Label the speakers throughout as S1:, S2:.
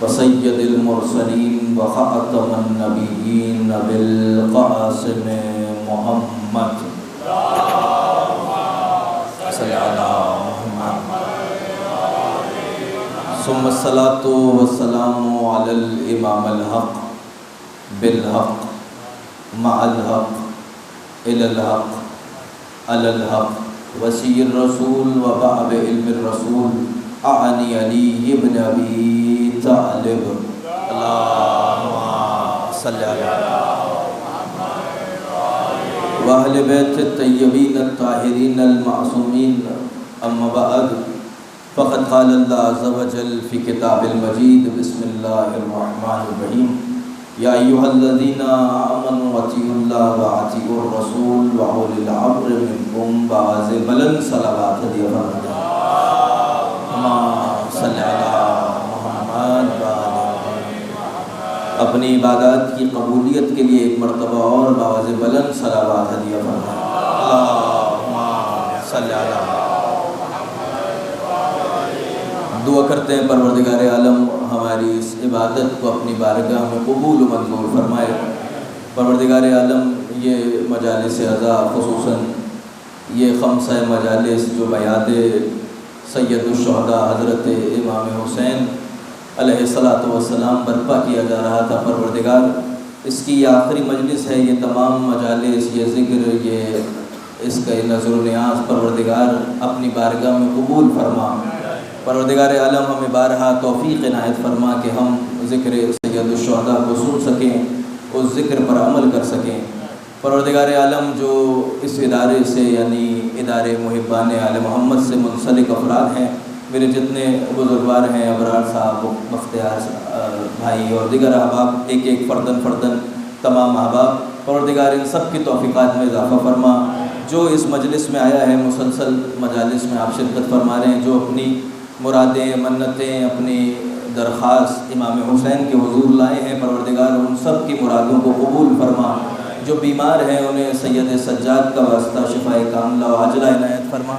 S1: وسید المرسلین وخاتم النبیین بالقاسم محمد صلی اللہ محمد ثم الصلاۃ والسلام علی الامام الحق بالحق مع الحق الى الحق علی الحق وسیع الرسول وبعد علم الرسول اعنی علی ابن ابی طالب اللہم صلی علی وأہل بیت الطیبین الطاہرین المعصومین اما بعد فقد قال اللہ عز وجل فی کتاب المجید بسم اللہ الرحمن الرحیم یا ایہا الذین آمنوا اطیعوا اللہ واطیعوا الرسول وأولی الامر منکم باز بلند صلوات دی فرمایا اللہم صلی علی محمد اپنی عبادات کی قبولیت کے لیے ایک مرتبہ اور باز بلند صلوات ہدیہ فرمائیں اللہم صلی علی دعا کرتے ہیں پروردگار عالم ہماری اس عبادت کو اپنی بارگاہ میں قبول و منظور فرمائے۔ پروردگار عالم یہ مجالس عزا خصوصاً یہ خمسہ مجالس جو بیعت سید الشہداء حضرت امام حسین علیہ الصلاۃ والسلام برپا کیا جا رہا تھا، پروردگار اس کی یہ آخری مجلس ہے، یہ تمام مجالس یہ ذکر یہ اس کا نظر و نیاز پروردگار اپنی بارگاہ میں قبول فرما۔ پروردگار عالم ہمیں بارہا توفیق عنایت فرما کہ ہم ذکر سید الشہداء کو سن سکیں، اس ذکر پر عمل کر سکیں۔ پروردگار عالم جو اس ادارے سے یعنی ادارے محبان آل محمد سے منسلک افراد ہیں، میرے جتنے بزرگوار ہیں، ابرار صاحب، بختیار بھائی اور دیگر احباب، ایک ایک فردن تمام احباب، پروردگار ان سب کی توفیقات میں اضافہ فرما۔ جو اس مجلس میں آیا ہے مسلسل مجالس میں آپ شرکت فرما رہے ہیں، جو اپنی مرادیں منتیں اپنی درخواست امام حسین کے حضور لائے ہیں، پروردگار ان سب کی مرادوں کو قبول فرما۔ جو بیمار ہیں انہیں سید سجاد کا واسطہ شفائے کاملہ و عاجلہ عنایت فرما۔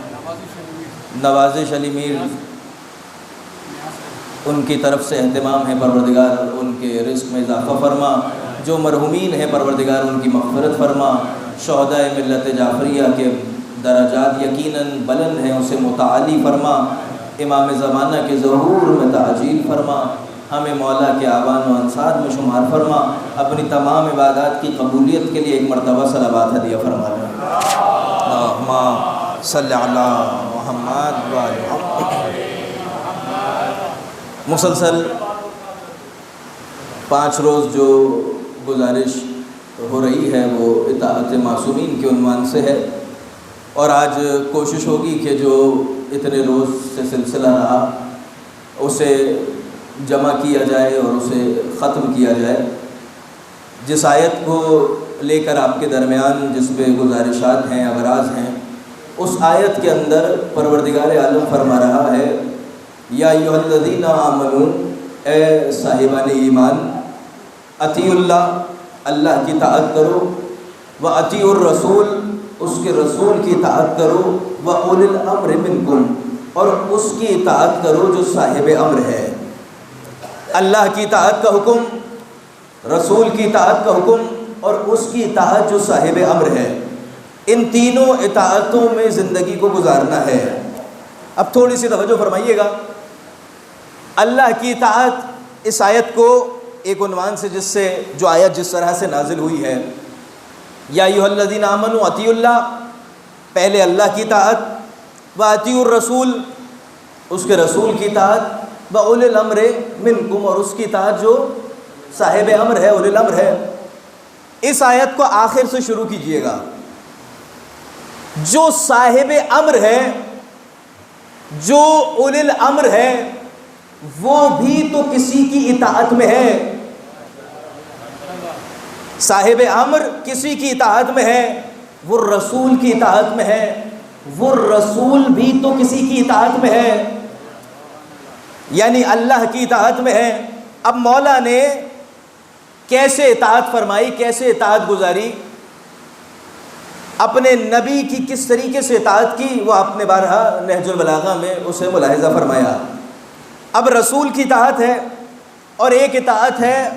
S1: نوازش علی میر ان کی طرف سے اہتمام ہے، پروردگار ان کے رزق میں اضافہ فرما۔ جو مرحومین ہیں پروردگار ان کی مغفرت فرما۔ شہداء ملت جعفریہ کے درجات یقیناً بلند ہیں، اسے متعالی فرما۔ امام زمانہ کے ظہور میں تعجیل فرما۔ ہمیں مولا کے آوان و انصار میں شمار فرما۔ اپنی تمام عبادات کی قبولیت کے لیے ایک مرتبہ صلوات ہدیہ فرما۔ اللہم صلی علی محمد مسلسل 5 روز جو گزارش ہو رہی ہے وہ اطاعت معصومین کے عنوان سے ہے، اور آج کوشش ہوگی کہ جو اتنے روز سے سلسلہ رہا اسے جمع کیا جائے اور اسے ختم کیا جائے۔ جس آیت کو لے کر آپ کے درمیان جس پہ گزارشات ہیں، اغراض ہیں، اس آیت کے اندر پروردگار عالم فرما رہا ہے یا ایھا الذین آمنوا، اے صاحبان ایمان، اطیعوا اللہ، اللہ کی اطاعت کرو، واطیعوا الرسول، اس کے رسول کی اطاعت کرو، واولی الامر منکم، اور اس کی اطاعت کرو جو صاحب امر ہے۔ اللہ کی اطاعت کا حکم، رسول کی اطاعت کا حکم، اور اس کی اطاعت جو صاحب امر ہے، ان تینوں اطاعتوں میں زندگی کو گزارنا ہے۔ اب تھوڑی سی توجہ فرمائیے گا۔ اللہ کی اطاعت، اس آیت کو ایک عنوان سے جس سے جو آیت جس طرح سے نازل ہوئی ہے، یا ایھا الذین آمنوا اطیعوا اللہ، پہلے اللہ کی اطاعت، واطیعوا الرسول، اس کے رسول کی اطاعت، واولی الامر منکم، اور اس کی اطاعت جو صاحب امر ہے، اولی الامر ہے۔ اس آیت کو آخر سے شروع کیجئے گا۔ جو صاحب امر ہے، جو اولی الامر ہے، وہ بھی تو کسی کی اطاعت میں ہے۔ صاحب امر کسی کی اطاعت میں ہے، وہ رسول کی اطاعت میں ہے، وہ رسول بھی تو کسی کی اطاعت میں ہے، یعنی اللہ کی اطاعت میں ہے۔ اب مولا نے کیسے اطاعت فرمائی، کیسے اطاعت گزاری، اپنے نبی کی کس طریقے سے اطاعت کی، وہ آپ نے بارہا نہج البلاغہ میں اسے ملاحظہ فرمایا۔ اب رسول کی اطاعت ہے، اور ایک اطاعت ہے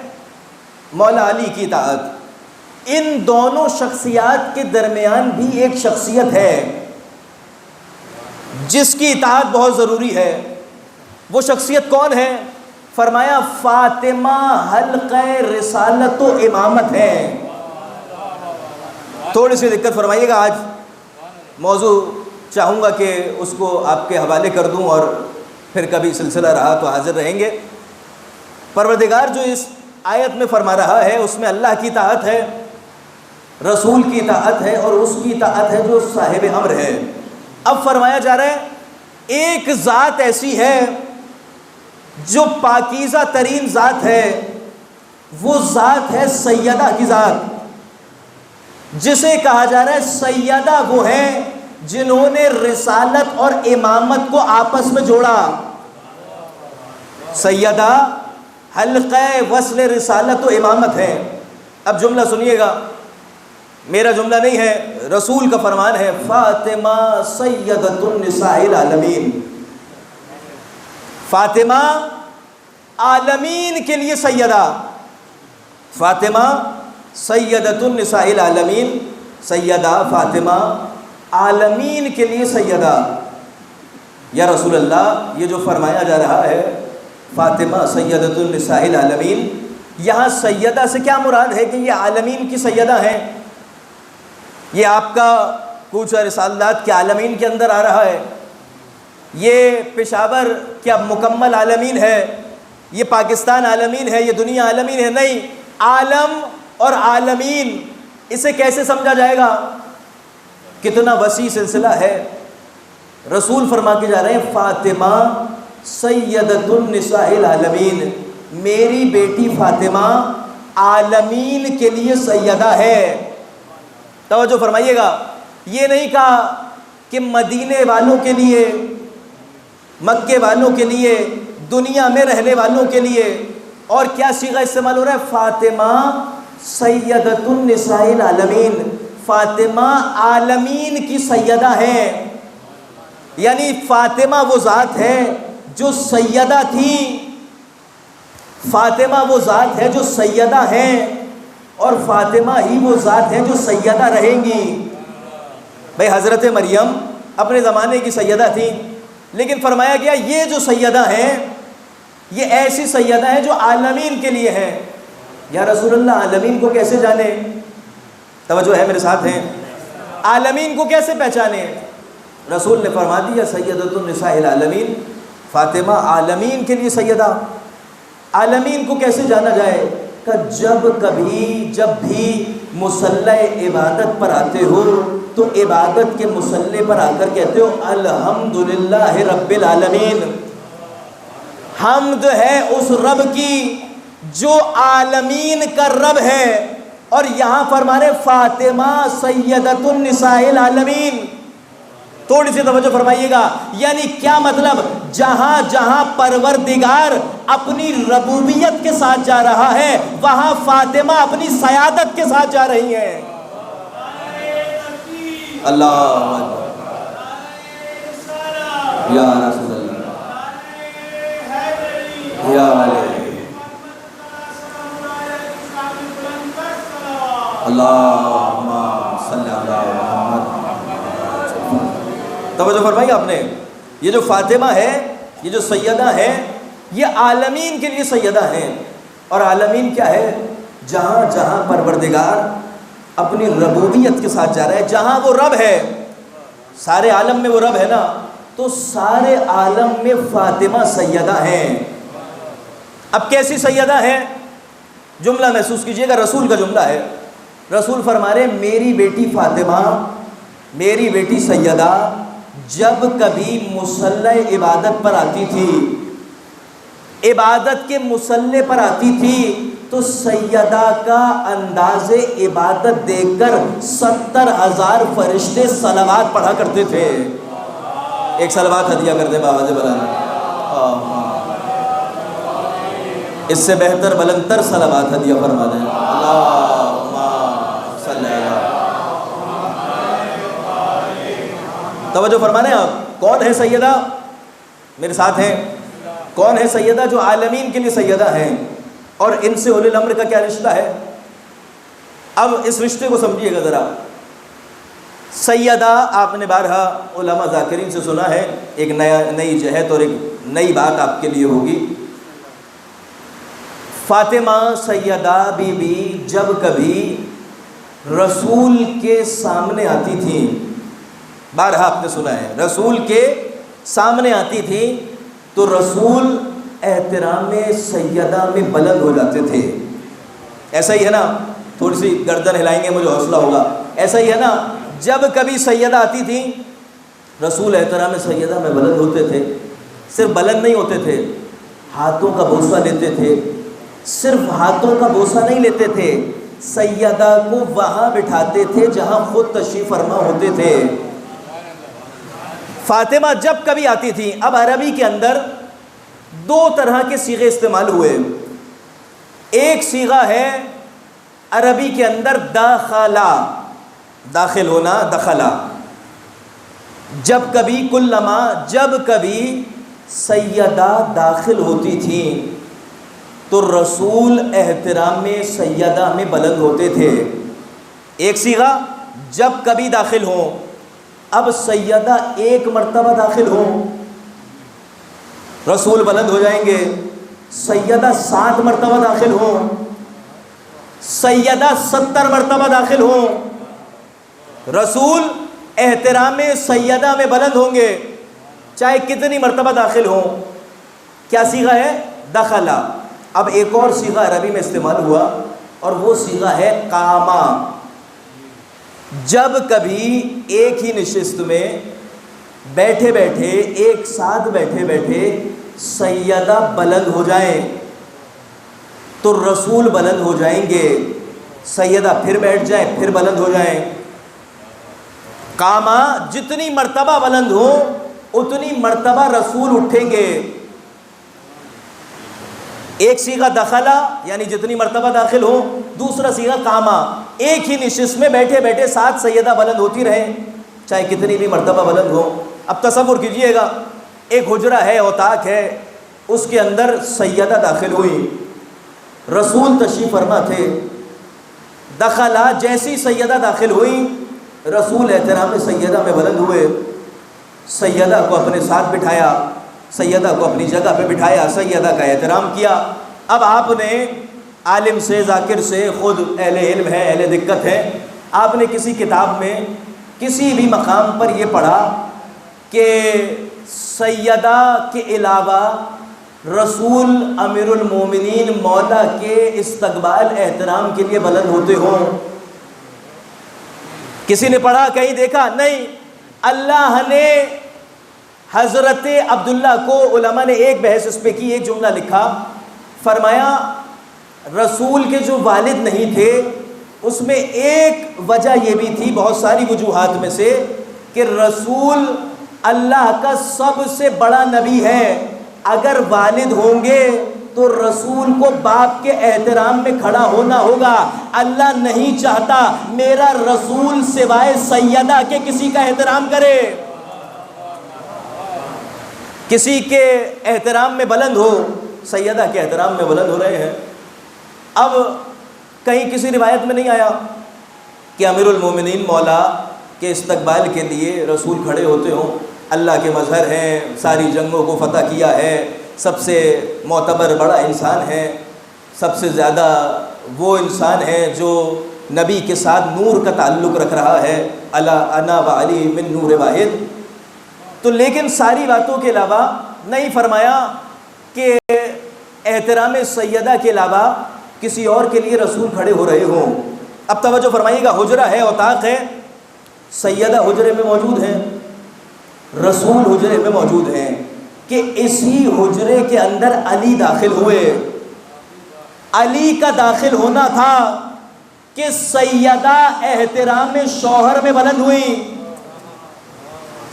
S1: مولا علی کی اطاعت۔ ان دونوں شخصیات کے درمیان بھی ایک شخصیت ہے جس کی اطاعت بہت ضروری ہے۔ وہ شخصیت کون ہے؟ فرمایا فاطمہ حلقہ رسالت و امامت ہے۔ تھوڑی سی دقت فرمائیے گا، آج موضوع چاہوں گا کہ اس کو آپ کے حوالے کر دوں اور پھر کبھی سلسلہ رہا تو حاضر رہیں گے۔ پروردگار جو اس آیت میں فرما رہا ہے اس میں اللہ کی اطاعت ہے، رسول کی اطاعت ہے، اور اس کی اطاعت ہے جو صاحب امر ہے۔ اب فرمایا جا رہا ہے ایک ذات ایسی ہے جو پاکیزہ ترین ذات ہے، وہ ذات ہے سیدہ کی ذات، جسے کہا جا رہا ہے سیدہ وہ ہیں جنہوں نے رسالت اور امامت کو آپس میں جوڑا۔ سیدہ حلقہ وصل رسالت و امامت ہے۔ اب جملہ سنیے گا، میرا جملہ نہیں ہے، رسول کا فرمان ہے، فاطمہ سیدۃ النساء العالمین۔ فاطمہ عالمین کے لیے سیدہ، فاطمہ سیدۃ النساء العالمین، سیدہ فاطمہ عالمین کے لیے سیدہ۔ یا رسول اللہ، یہ جو فرمایا جا رہا ہے فاطمہ سیدۃ النساء العالمین، یہاں سیدہ سے کیا مراد ہے کہ یہ عالمین کی سیدہ ہیں؟ یہ آپ کا کوچہ رسالات کے عالمین کے اندر آ رہا ہے؟ یہ پشاور کیا مکمل عالمین ہے؟ یہ پاکستان عالمین ہے؟ یہ دنیا عالمین ہے؟ نہیں، عالم اور عالمین اسے کیسے سمجھا جائے گا؟ کتنا وسیع سلسلہ ہے۔ رسول فرما کے جا رہے ہیں فاطمہ سیدۃ النساء العالمین، میری بیٹی فاطمہ عالمین کے لیے سیدہ ہے۔ توجہ فرمائیے گا، یہ نہیں کہا کہ مدینے والوں کے لیے، مکے والوں کے لیے، دنیا میں رہنے والوں کے لیے، اور کیا صیغہ استعمال ہو رہا ہے؟ فاطمہ سیدۃ النساء العالمین، فاطمہ عالمین کی سیدہ ہے۔ یعنی فاطمہ وہ ذات ہے جو سیدہ تھی، فاطمہ وہ ذات ہے جو سیدہ ہیں، اور فاطمہ ہی وہ ذات ہے جو سیدہ رہیں گی۔ بھئی حضرت مریم اپنے زمانے کی سیدہ تھی، لیکن فرمایا گیا یہ جو سیدہ ہیں یہ ایسی سیدہ ہیں جو عالمین کے لیے ہیں۔ یا رسول اللہ، عالمین کو کیسے جانے؟ توجہ ہے میرے ساتھ ہیں؟ عالمین کو کیسے پہچانے؟ رسول نے فرما دیا سیدۃ النساء العالمین، فاطمہ عالمین کے لیے سیدہ۔ عالمین کو کیسے جانا جائے؟ کہ جب بھی مصلی عبادت پر آتے ہو تو عبادت کے مصلی پر آ کر کہتے ہو الحمدللہ رب العالمین، حمد ہے اس رب کی جو عالمین کا رب ہے۔ اور یہاں فرمانے فاطمہ سیدۃ النساء العالمین۔ تھوڑی سی توجہ فرمائیے گا، یعنی کیا مطلب؟ جہاں جہاں پروردگار اپنی ربوبیت کے ساتھ جا رہا ہے وہاں فاطمہ اپنی سیادت کے ساتھ جا رہی ہیں۔ اللہ یا رسول اللہ یا اللہم صلی علی محمد۔ توجہ فرمائی آپ نے، یہ جو فاطمہ ہے، یہ جو سیدہ ہے، یہ عالمین کے لیے سیدہ ہیں۔ اور عالمین کیا ہے؟ جہاں جہاں پروردگار اپنی ربوبیت کے ساتھ جا رہا ہے، جہاں وہ رب ہے، سارے عالم میں وہ رب ہے نا، تو سارے عالم میں فاطمہ سیدہ ہیں۔ اب کیسی سیدہ ہیں؟ جملہ محسوس کیجئے گا، رسول کا جملہ ہے۔ رسول فرما رہے میری بیٹی فاطمہ، میری بیٹی سیدہ جب کبھی مصلی عبادت پر آتی تھی، عبادت کے مصلی پر آتی تھی، تو سیدہ کا انداز عبادت دیکھ کر 70,000 فرشتے صلوات پڑھا کرتے تھے۔ ایک صلوات ہدیہ کر دیں بآواز بلند، اس سے بہتر بلندتر صلوات ہدیہ فرما دیں۔ اللہم صلی اللہ۔ توجہ فرمانے آپ، کون ہے سیدہ؟ میرے ساتھ ہیں، کون ہے سیدہ؟ جو عالمین کے لیے سیدہ ہیں، اور ان سے اولی الامر کا کیا رشتہ ہے؟ اب اس رشتے کو سمجھیے گا ذرا۔ سیدہ آپ نے بارہا علماء ذاکرین سے سنا ہے، ایک نئی جہت اور ایک نئی بات آپ کے لیے ہوگی۔ فاطمہ سیدہ بی بی جب کبھی رسول کے سامنے آتی تھیں، بارہا آپ نے سنا ہے، رسول کے سامنے آتی تھیں تو رسول احترام سیدہ میں بلند ہو جاتے تھے۔ ایسا ہی ہے نا، تھوڑی سی گردن ہلائیں گے مجھے حوصلہ ہوگا، ایسا ہی ہے نا، جب کبھی سیدہ آتی تھیں رسول احترام سیدہ میں بلند ہوتے تھے۔ صرف بلند نہیں ہوتے تھے، ہاتھوں کا بوسہ لیتے تھے۔ صرف ہاتھوں کا بوسہ نہیں لیتے تھے، سیدہ کو وہاں بٹھاتے تھے جہاں خود تشریف فرما ہوتے تھے۔ فاطمہ جب کبھی آتی تھی، اب عربی کے اندر دو طرح کے صیغے استعمال ہوئے۔ ایک صیغہ ہے عربی کے اندر داخلہ، داخل ہونا، دخلا۔ جب کبھی کلما، جب کبھی سیدہ داخل ہوتی تھیں تو رسول احترام سیدہ میں بلند ہوتے تھے۔ ایک صیغہ جب کبھی داخل ہوں، اب سیدہ ایک مرتبہ داخل ہوں رسول بلند ہو جائیں گے، سیدہ 7 مرتبہ داخل ہوں، سیدہ 70 مرتبہ داخل ہوں، رسول احترام سیدہ میں بلند ہوں گے چاہے کتنی مرتبہ داخل ہوں۔ کیا صیغہ ہے؟ دخلا۔ اب ایک اور صیغہ عربی میں استعمال ہوا اور وہ صیغہ ہے قامہ۔ جب کبھی ایک ہی نشست میں بیٹھے بیٹھے، ایک ساتھ بیٹھے بیٹھے سیدہ بلند ہو جائیں تو رسول بلند ہو جائیں گے، سیدہ پھر بیٹھ جائیں پھر بلند ہو جائیں۔ قامہ جتنی مرتبہ بلند ہو اتنی مرتبہ رسول اٹھیں گے۔ ایک صیغہ دخلا یعنی جتنی مرتبہ داخل ہو، دوسرا صیغہ قامہ، ایک ہی نشست میں بیٹھے بیٹھے ساتھ سیدہ بلند ہوتی رہیں چاہے کتنی بھی مرتبہ بلند ہو۔ اب تصور کیجئے گا، ایک حجرہ ہے، اوطاق ہے، اس کے اندر سیدہ داخل ہوئی، رسول تشریف فرما تھے، دخلا، جیسی سیدہ داخل ہوئی رسول احترام سیدہ میں بلند ہوئے، سیدہ کو اپنے ساتھ بٹھایا، سیدہ کو اپنی جگہ پہ بٹھایا، سیدہ کا احترام کیا۔ اب آپ نے عالم سے، ذاکر سے، خود اہل علم ہے، اہل دقت ہے، آپ نے کسی کتاب میں کسی بھی مقام پر یہ پڑھا کہ سیدہ کے علاوہ رسول امیر المومنین مولا کے استقبال احترام کے لیے بلند ہوتے ہوں؟ کسی نے پڑھا؟ کہیں دیکھا؟ نہیں۔ اللہ نے حضرت عبداللہ کو، علماء نے ایک بحث اس پہ کی، ایک جملہ لکھا، فرمایا رسول کے جو والد نہیں تھے اس میں ایک وجہ یہ بھی تھی، بہت ساری وجوہات میں سے، کہ رسول اللہ کا سب سے بڑا نبی ہے، اگر والد ہوں گے تو رسول کو باپ کے احترام میں کھڑا ہونا ہوگا۔ اللہ نہیں چاہتا میرا رسول سوائے سیدہ کے کسی کا احترام کرے، کسی کے احترام میں بلند ہو، سیدہ کے احترام میں بلند ہو رہے ہیں۔ اب کہیں کسی روایت میں نہیں آیا کہ امیر المومنین مولا کے استقبال کے لیے رسول کھڑے ہوتے ہوں۔ اللہ کے مظہر ہیں، ساری جنگوں کو فتح کیا ہے، سب سے معتبر بڑا انسان ہے، سب سے زیادہ وہ انسان ہے جو نبی کے ساتھ نور کا تعلق رکھ رہا ہے، انا و علی من نور واحد۔ تو لیکن ساری باتوں کے علاوہ نہیں فرمایا کہ احترام سیدہ کے علاوہ کسی اور کے لیے رسول کھڑے ہو رہے ہوں۔ اب توجہ فرمائیے گا، حجرہ ہے، اوطاق ہے، سیدہ حجرے میں موجود ہیں، رسول حجرے میں موجود ہیں، کہ اسی حجرے کے اندر علی داخل ہوئے۔ علی کا داخل ہونا تھا کہ سیدہ احترام شوہر میں بلند ہوئی،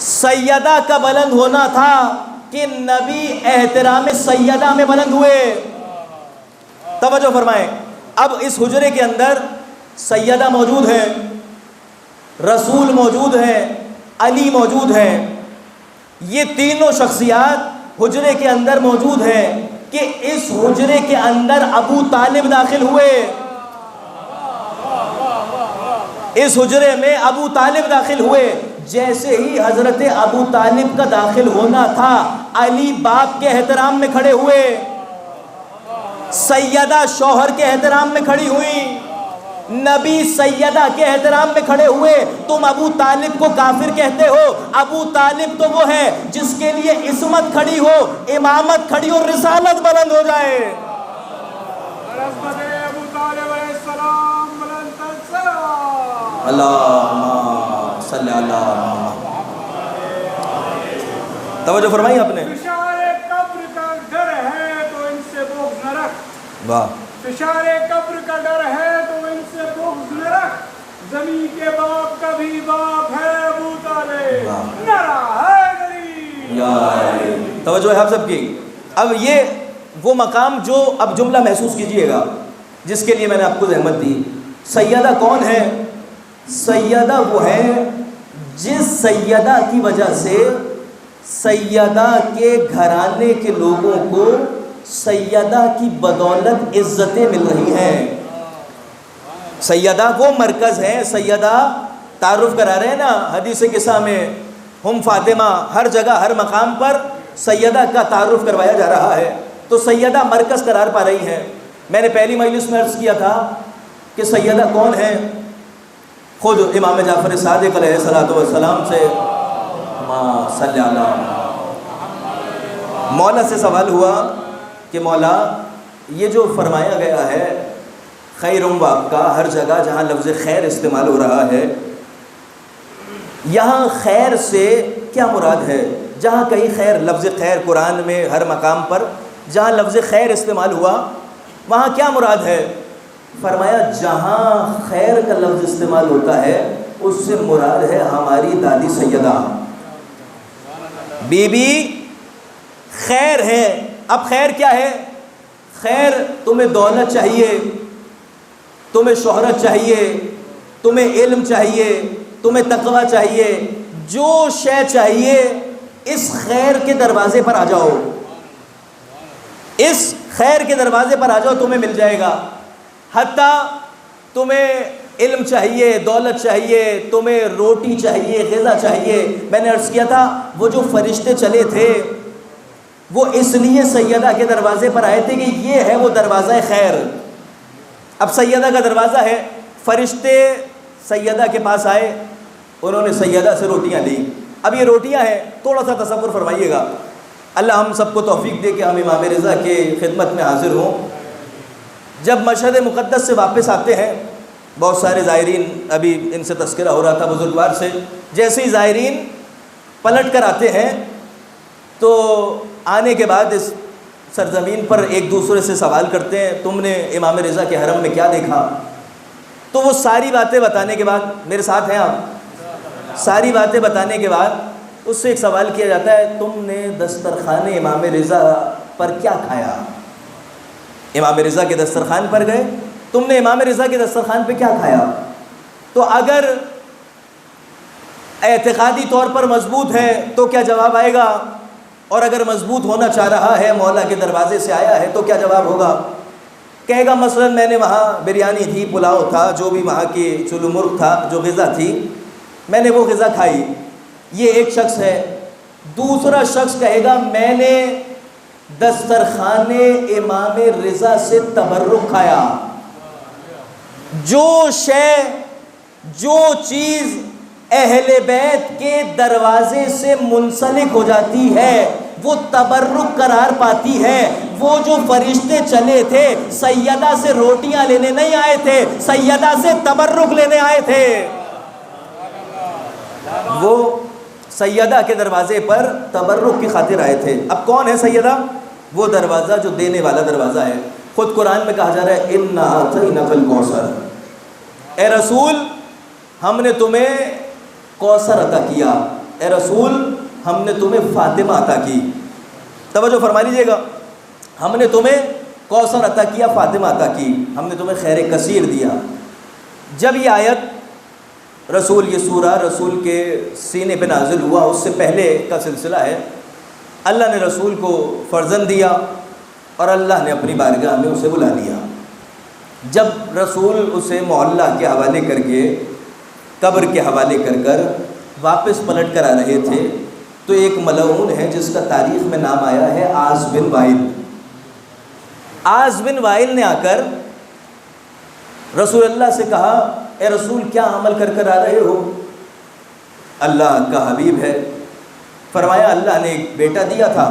S1: سیدہ کا بلند ہونا تھا کہ نبی احترام سیدہ میں بلند ہوئے۔ توجہ فرمائیں، اب اس حجرے کے اندر سیدہ موجود ہیں، رسول موجود ہیں، علی موجود ہیں، یہ تینوں شخصیات حجرے کے اندر موجود ہے کہ اس حجرے کے اندر ابو طالب داخل ہوئے، اس حجرے میں ابو طالب داخل ہوئے۔ جیسے ہی حضرت ابو طالب کا داخل ہونا تھا، علی باپ کے احترام میں کھڑے ہوئے، سیدہ شوہر کے احترام میں کھڑی ہوئی، نبی سیدہ کے احترام میں کھڑے ہوئے۔ تم ابو طالب کو کافر کہتے ہو، ابو طالب تو وہ ہے جس کے لیے عصمت کھڑی ہو، امامت کھڑی ہو، رسالت بلند ہو جائے۔ اللہم صلی اللہ توجہ فرمائی آپ نے۔
S2: فشار قبر کا ڈر ہے تو ان سے بغض نہ رکھ،
S1: واہ،
S2: فشار قبر کا ڈر ہے تو ان سے بغض نہ رکھ، زمین کے باپ کا بھی باپ ہے ابو طالب، نعرہ حیدری۔
S1: توجہ ہے آپ سب کی۔ اب یہ وہ مقام جو اب جملہ محسوس کیجئے گا جس کے لیے میں نے آپ کو زحمت دی۔ سیدہ کون ہے؟ سیدہ وہ ہے جس سیدہ کی وجہ سے سیدہ کے گھرانے کے لوگوں کو سیدہ کی بدولت عزتیں مل رہی ہیں۔ سیدہ وہ مرکز ہے، سیدہ تعارف کرا رہے ہیں نا حدیث قصہ میں، ہم فاطمہ، ہر جگہ ہر مقام پر سیدہ کا تعارف کروایا جا رہا ہے، تو سیدہ مرکز قرار پا رہی ہیں۔ میں نے پہلی مجلس میں عرض کیا تھا کہ سیدہ کون ہے؟ خود امام جعفر صادق علیہ السلام سے صلی اللہ مولا سے سوال ہوا کہ مولا یہ جو فرمایا گیا ہے خیرم واپ کا، ہر جگہ جہاں لفظ خیر استعمال ہو رہا ہے، یہاں خیر سے کیا مراد ہے؟ جہاں کہیں خیر، لفظ خیر قرآن میں ہر مقام پر جہاں لفظ خیر استعمال ہوا وہاں کیا مراد ہے؟ فرمایا جہاں خیر کا لفظ استعمال ہوتا ہے اس سے مراد ہے ہماری دادی سیدہ بی بی خیر ہے۔ اب خیر کیا ہے؟ خیر تمہیں دولت چاہیے، تمہیں شہرت چاہیے، تمہیں علم چاہیے، تمہیں تقوی چاہیے، جو شے چاہیے اس خیر کے دروازے پر آ جاؤ، اس خیر کے دروازے پر آ جاؤ، تمہیں مل جائے گا۔ حتیٰ تمہیں علم چاہیے، دولت چاہیے، تمہیں روٹی چاہیے، غذا چاہیے۔ میں نے عرض کیا تھا وہ جو فرشتے چلے تھے وہ اس لیے سیدہ کے دروازے پر آئے تھے کہ یہ ہے وہ دروازہ خیر۔ اب سیدہ کا دروازہ ہے، فرشتے سیدہ کے پاس آئے، انہوں نے سیدہ سے روٹیاں لی۔ اب یہ روٹیاں ہیں، تھوڑا سا تصور فرمائیے گا، اللہ ہم سب کو توفیق دے کہ ہم امام رضا کے خدمت میں حاضر ہوں۔ جب مشہد مقدس سے واپس آتے ہیں، بہت سارے زائرین، ابھی ان سے تذکرہ ہو رہا تھا بزرگوار سے، جیسے ہی زائرین پلٹ کر آتے ہیں تو آنے کے بعد اس سرزمین پر ایک دوسرے سے سوال کرتے ہیں تم نے امام رضا کے حرم میں کیا دیکھا؟ تو وہ ساری باتیں بتانے کے بعد، میرے ساتھ ہیں آپ، ساری باتیں بتانے کے بعد اس سے ایک سوال کیا جاتا ہے تم نے دسترخوان امام رضا پر کیا کھایا؟ امام رضا کے دسترخوان پر گئے، تم نے امام رضا کے دسترخوان پہ کیا کھایا؟ تو اگر اعتقادی طور پر مضبوط ہے تو کیا جواب آئے گا؟ اور اگر مضبوط ہونا چاہ رہا ہے، مولا کے دروازے سے آیا ہے، تو کیا جواب ہوگا؟ کہے گا مثلا میں نے وہاں بریانی تھی، پلاؤ تھا، جو بھی وہاں کی چلو مرغ تھا، جو غذا تھی، میں نے وہ غذا کھائی۔ یہ ایک شخص ہے۔ دوسرا شخص کہے گا میں نے دسترخوان امام رضا سے تبرک کھایا۔ جو شے، جو چیز اہل بیت کے دروازے سے منسلک ہو جاتی ہے وہ تبرک قرار پاتی ہے۔ وہ جو فرشتے چلے تھے سیدہ سے روٹیاں لینے نہیں آئے تھے، سیدہ سے تبرک لینے آئے تھے۔ وہ سیدہ کے دروازے پر تبرک کی خاطر آئے تھے۔ اب کون ہے سیدہ؟ وہ دروازہ جو دینے والا دروازہ ہے۔ خود قرآن میں کہا جا رہا ہے اِنَّا أَعْطَيْنَاكَ الْكَوْثَرَ، اے رسول ہم نے تمہیں کوثر عطا کیا، اے رسول ہم نے تمہیں فاطمہ عطا کی۔ توجہ فرما لیجیے گا، ہم نے تمہیں کوثر عطا کیا، فاطمہ عطا کی، ہم نے تمہیں خیر کثیر دیا۔ جب یہ آیت رسول، یہ سورہ رسول کے سینے پہ نازل ہوا، اس سے پہلے کا سلسلہ ہے، اللہ نے رسول کو فرزند دیا اور اللہ نے اپنی بارگاہ میں اسے بلا لیا۔ جب رسول اسے معلّہ کے حوالے کر کے، قبر کے حوالے کر کر واپس پلٹ کر آ رہے تھے تو ایک ملعون ہے جس کا تاریخ میں نام آیا ہے عاص بن وائل۔ عاص بن وائل نے آ کر رسول اللہ سے کہا، اے رسول کیا عمل کر کر آ رہے ہو؟ اللہ کا حبیب ہے۔ فرمایا اللہ نے ایک بیٹا دیا تھا،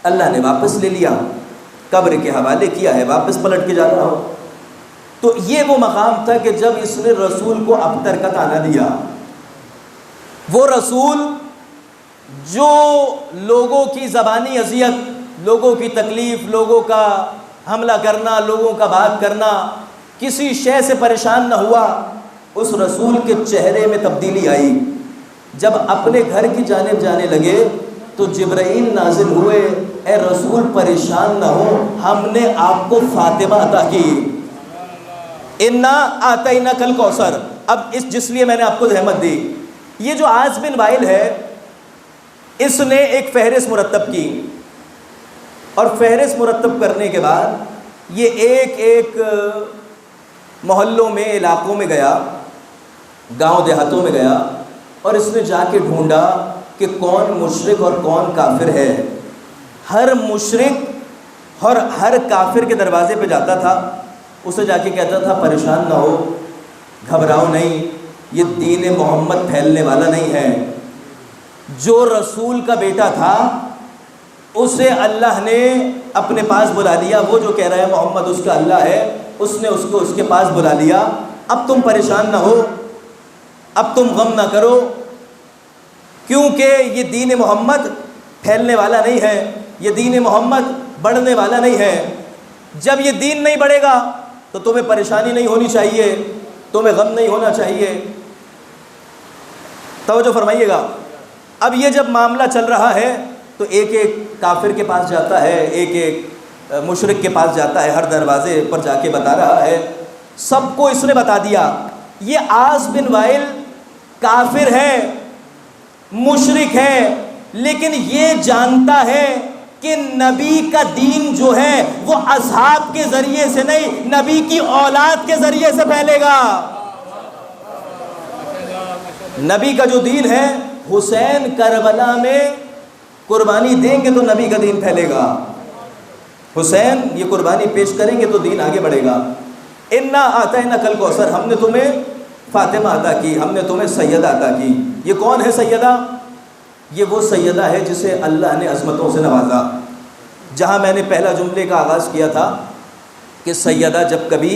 S1: اللہ نے واپس لے لیا، قبر کے حوالے کیا ہے، واپس پلٹ کے جا رہا ہو۔ تو یہ وہ مقام تھا کہ جب اس نے رسول کو ابتر کا طعنہ دیا، وہ رسول جو لوگوں کی زبانی اذیت، لوگوں کی تکلیف، لوگوں کا حملہ کرنا، لوگوں کا بات کرنا، کسی شے سے پریشان نہ ہوا، اس رسول کے چہرے میں تبدیلی آئی۔ جب اپنے گھر کی جانب جانے لگے تو جبرائیل نازل ہوئے، اے رسول پریشان نہ ہو، ہم نے آپ کو فاطمہ عطا کی، انا آتیناک الکوثر۔ اب جس لیے میں نے آپ کو زحمت دی، یہ جو عاص بن وائل ہے اس نے ایک فہرست مرتب کی، اور فہرست مرتب کرنے کے بعد یہ ایک ایک محلوں میں، علاقوں میں گیا، گاؤں دیہاتوں میں گیا، اور اس نے جا کے ڈھونڈا کہ کون مشرک اور کون کافر ہے۔ ہر مشرک اور ہر کافر کے دروازے پہ جاتا تھا، اسے جا کے کہتا تھا پریشان نہ ہو، گھبراؤ نہیں، یہ دین محمد پھیلنے والا نہیں ہے۔ جو رسول کا بیٹا تھا اسے اللہ نے اپنے پاس بلا لیا، وہ جو کہہ رہا ہے محمد اس کا اللہ ہے، اس نے اس کو اس کے پاس بلا لیا۔ اب تم پریشان نہ ہو، اب تم غم نہ کرو، کیونکہ یہ دین محمد پھیلنے والا نہیں ہے، یہ دین محمد بڑھنے والا نہیں ہے۔ جب یہ دین نہیں بڑھے گا تو تمہیں پریشانی نہیں ہونی چاہیے، تمہیں غم نہیں ہونا چاہیے۔ توجہ فرمائیے گا۔ اب یہ جب معاملہ چل رہا ہے تو ایک ایک کافر کے پاس جاتا ہے، ایک ایک مشرک کے پاس جاتا ہے، ہر دروازے پر جا کے بتا رہا ہے، سب کو اس نے بتا دیا یہ عاص بن وائل کافر ہے، مشرک ہے، لیکن یہ جانتا ہے کہ نبی کا دین جو ہے وہ اصحاب کے ذریعے سے نہیں، نبی کی اولاد کے ذریعے سے پھیلے گا۔ نبی کا جو دین ہے، حسین کربلا میں قربانی دیں گے تو نبی کا دین پھیلے گا، حسین یہ قربانی پیش کریں گے تو دین آگے بڑھے گا۔ انا آتیناک الکوثر، ہم نے تمہیں فاطمہ عطا کی، ہم نے تمہیں سیدہ عطا کی۔ یہ کون ہے سیدہ؟ یہ وہ سیدہ ہے جسے اللہ نے عظمتوں سے نوازا۔ جہاں میں نے پہلا جملے کا آغاز کیا تھا کہ سیدہ جب کبھی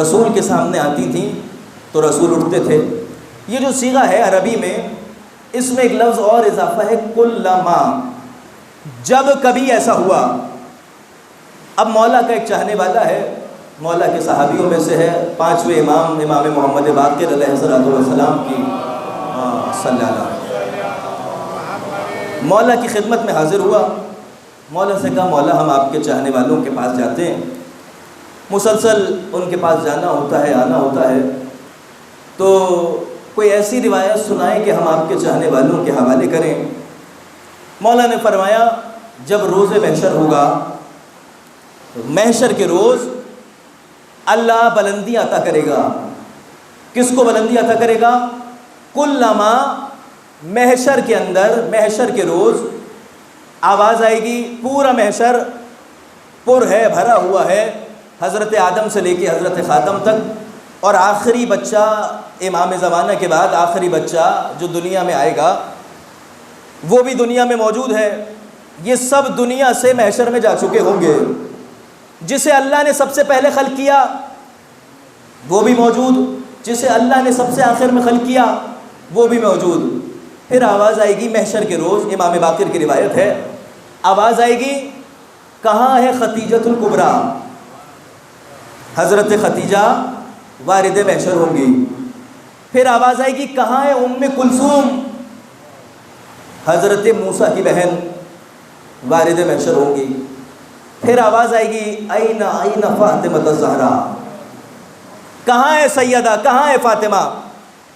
S1: رسول کے سامنے آتی تھیں تو رسول اٹھتے تھے۔ یہ جو صیغہ ہے عربی میں، اس میں ایک لفظ اور اضافہ ہے، کلما، جب کبھی ایسا ہوا۔ اب مولا کا ایک چاہنے والا ہے، مولا کے صحابیوں میں سے ہے، پانچویں امام، امام محمد باقر علیہ السلام کی صلی اللہ علیہ، مولا کی خدمت میں حاضر ہوا۔ مولا سے کہا مولا ہم آپ کے چاہنے والوں کے پاس جاتے ہیں، مسلسل ان کے پاس جانا ہوتا ہے، آنا ہوتا ہے، تو کوئی ایسی روایت سنائیں کہ ہم آپ کے چاہنے والوں کے حوالے کریں۔ مولا نے فرمایا جب روز محشر ہوگا، محشر کے روز اللہ بلندی عطا کرے گا۔ کس کو بلندی عطا کرے گا؟ کلما، محشر کے اندر، محشر کے روز آواز آئے گی، پورا محشر پر ہے، بھرا ہوا ہے، حضرت آدم سے لے کے حضرت خاتم تک، اور آخری بچہ امام زمانہ کے بعد آخری بچہ جو دنیا میں آئے گا وہ بھی دنیا میں موجود ہے۔ یہ سب دنیا سے محشر میں جا چکے ہوں گے۔ جسے اللہ نے سب سے پہلے خلق کیا وہ بھی موجود، جسے اللہ نے سب سے آخر میں خلق کیا وہ بھی موجود۔ پھر آواز آئے گی محشر کے روز، امام باقر کی روایت ہے، آواز آئے گی کہاں ہے ختیجۃ الکبریٰ؟ حضرت ختیجہ وارد محشر ہوں گی۔ پھر آواز آئے گی کہاں ہے ام کلثوم؟ حضرت موسیٰ کی بہن وارد محشر ہوں گی۔ پھر آواز آئے گی این فاطمہ الزہراء، کہاں ہے سیدہ، کہاں ہے فاطمہ؟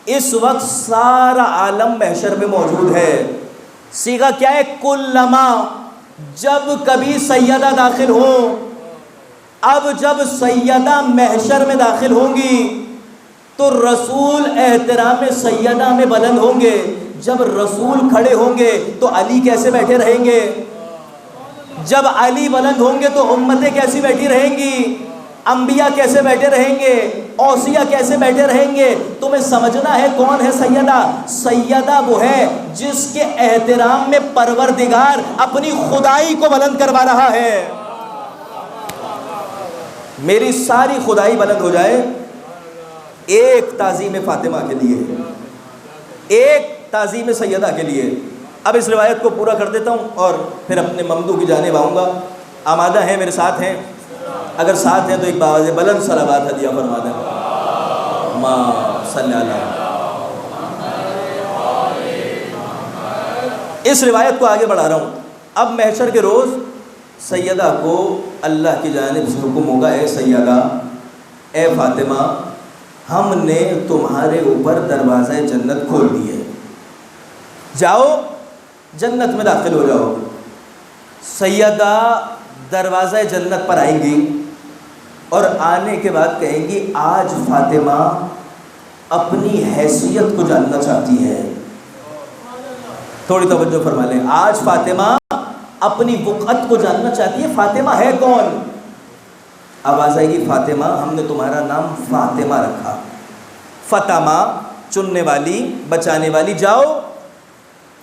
S1: اس وقت سارا عالم محشر میں موجود ہے، صیغہ کیا ہے؟ کلما، جب کبھی سیدہ داخل ہوں. اب جب سیدہ محشر میں داخل ہوں گی تو رسول احترام سیدہ میں بلند ہوں گے. جب رسول کھڑے ہوں گے تو علی کیسے بیٹھے رہیں گے؟ جب علی بلند ہوں گے تو امتیں کیسی بیٹھی رہیں گی؟ انبیاء کیسے بیٹھے رہیں گے؟ اوصیاء کیسے بیٹھے رہیں گے؟ تمہیں سمجھنا ہے کون ہے سیدہ. سیدہ وہ ہے جس کے احترام میں پروردگار اپنی خدائی کو بلند کروا رہا ہے. میری ساری خدائی بلند ہو جائے ایک تعظیم فاطمہ کے لیے، ایک تعظیم سیدہ کے لیے. اب اس روایت کو پورا کر دیتا ہوں اور پھر اپنے ممدو کی جانب آؤں گا. آمادہ ہیں؟ میرے ساتھ ہیں؟ اگر ساتھ ہیں تو ایک باواز بلند صلوات ہدیہ فرما دیں. اللہم صلی اللہ. اس روایت کو آگے بڑھا رہا ہوں. اب محشر کے روز سیدہ کو اللہ کی جانب سے حکم ہوگا، اے سیدہ، اے فاطمہ، ہم نے تمہارے اوپر دروازہ جنت کھول دیے، جاؤ جنت میں داخل ہو جاؤ. سیدہ دروازہ جنت پر آئیں گی اور آنے کے بعد کہیں گی آج فاطمہ اپنی حیثیت کو جاننا چاہتی ہے. تھوڑی توجہ فرما لیں. آج فاطمہ اپنی وقت کو جاننا چاہتی ہے. فاطمہ ہے کون؟ آواز آئے گی فاطمہ، ہم نے تمہارا نام فاطمہ رکھا. فاطمہ چننے والی، بچانے والی. جاؤ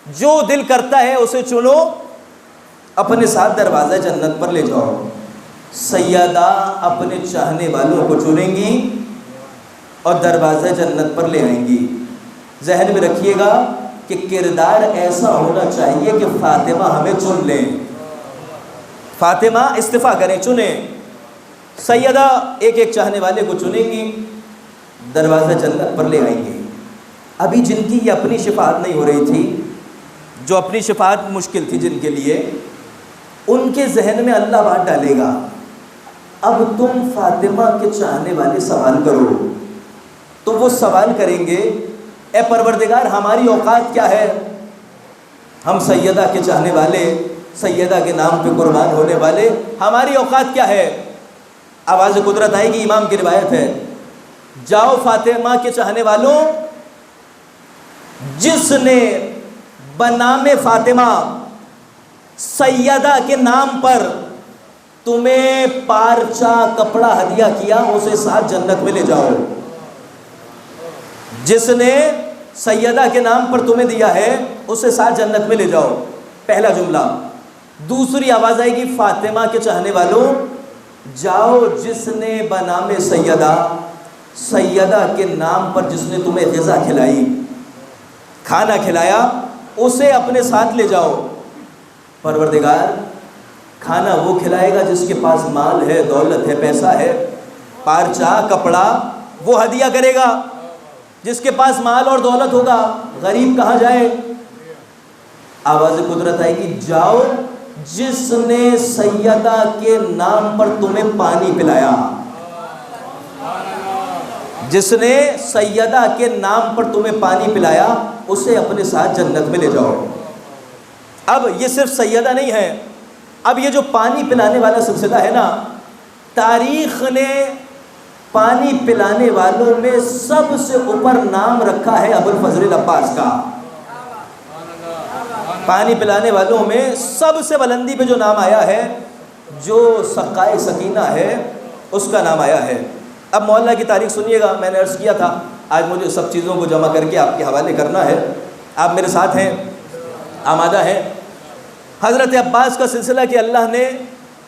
S1: جو دل کرتا ہے اسے چنو، اپنے ساتھ دروازہ جنت پر لے جاؤ. سیدہ اپنے چاہنے والوں کو چنیں گی اور دروازہ جنت پر لے آئیں گی. ذہن میں رکھیے گا کہ کردار ایسا ہونا چاہیے کہ فاطمہ ہمیں چن لیں، فاطمہ استفا کریں، چنیں. سیدہ ایک ایک چاہنے والے کو چنیں گی، دروازہ جنت پر لے آئیں گے. ابھی جن کی یہ اپنی شفاعت نہیں ہو رہی تھی، جو اپنی شفاعت مشکل تھی جن کے لیے، ان کے ذہن میں اللہ بات ڈالے گا اب تم فاطمہ کے چاہنے والے سوال کرو. تو وہ سوال کریں گے اے پروردگار ہماری اوقات کیا ہے؟ ہم سیدہ کے چاہنے والے، سیدہ کے نام پہ قربان ہونے والے، ہماری اوقات کیا ہے؟ آواز قدرت آئے گی. امام کی روایت ہے، جاؤ فاطمہ کے چاہنے والوں، جس نے بنام فاطمہ سیدہ کے نام پر تمہیں پارچہ کپڑا ہدیہ کیا اسے ساتھ جنت میں لے جاؤ. جس نے سیدہ کے نام پر تمہیں دیا ہے اسے ساتھ جنت میں لے جاؤ. پہلا جملہ. دوسری آواز آئے گی فاطمہ کے چاہنے والوں، جاؤ جس نے بنام سیدہ، سیدہ کے نام پر جس نے تمہیں غذا کھلائی، کھانا کھلایا، اسے اپنے ساتھ لے جاؤ. پروردگار کھانا وہ کھلائے گا جس کے پاس مال ہے، دولت ہے، پیسہ ہے. پارچہ کپڑا وہ ہدیہ کرے گا جس کے پاس مال اور دولت ہوگا. غریب کہاں جائے؟ آواز قدرت آئے گی، جاؤ جس نے سیدہ کے نام پر تمہیں پانی پلایا، جس نے سیدہ کے نام پر تمہیں پانی پلایا اسے اپنے ساتھ جنت میں لے جاؤ. اب یہ صرف سیدہ نہیں ہے، اب یہ جو پانی پلانے والا سلسلہ ہے نا، تاریخ نے پانی پلانے والوں میں سب سے اوپر نام رکھا ہے ابوالفضل عباس کا. پانی پلانے والوں میں سب سے بلندی پہ جو نام آیا ہے، جو سقائے سکینہ ہے، اس کا نام آیا ہے. اب مولا کی تاریخ سنیے گا. میں نے عرض کیا تھا آج مجھے سب چیزوں کو جمع کر کے آپ کے حوالے کرنا ہے. آپ میرے ساتھ ہیں؟ آمادہ ہیں؟ حضرت عباس کا سلسلہ کہ اللہ نے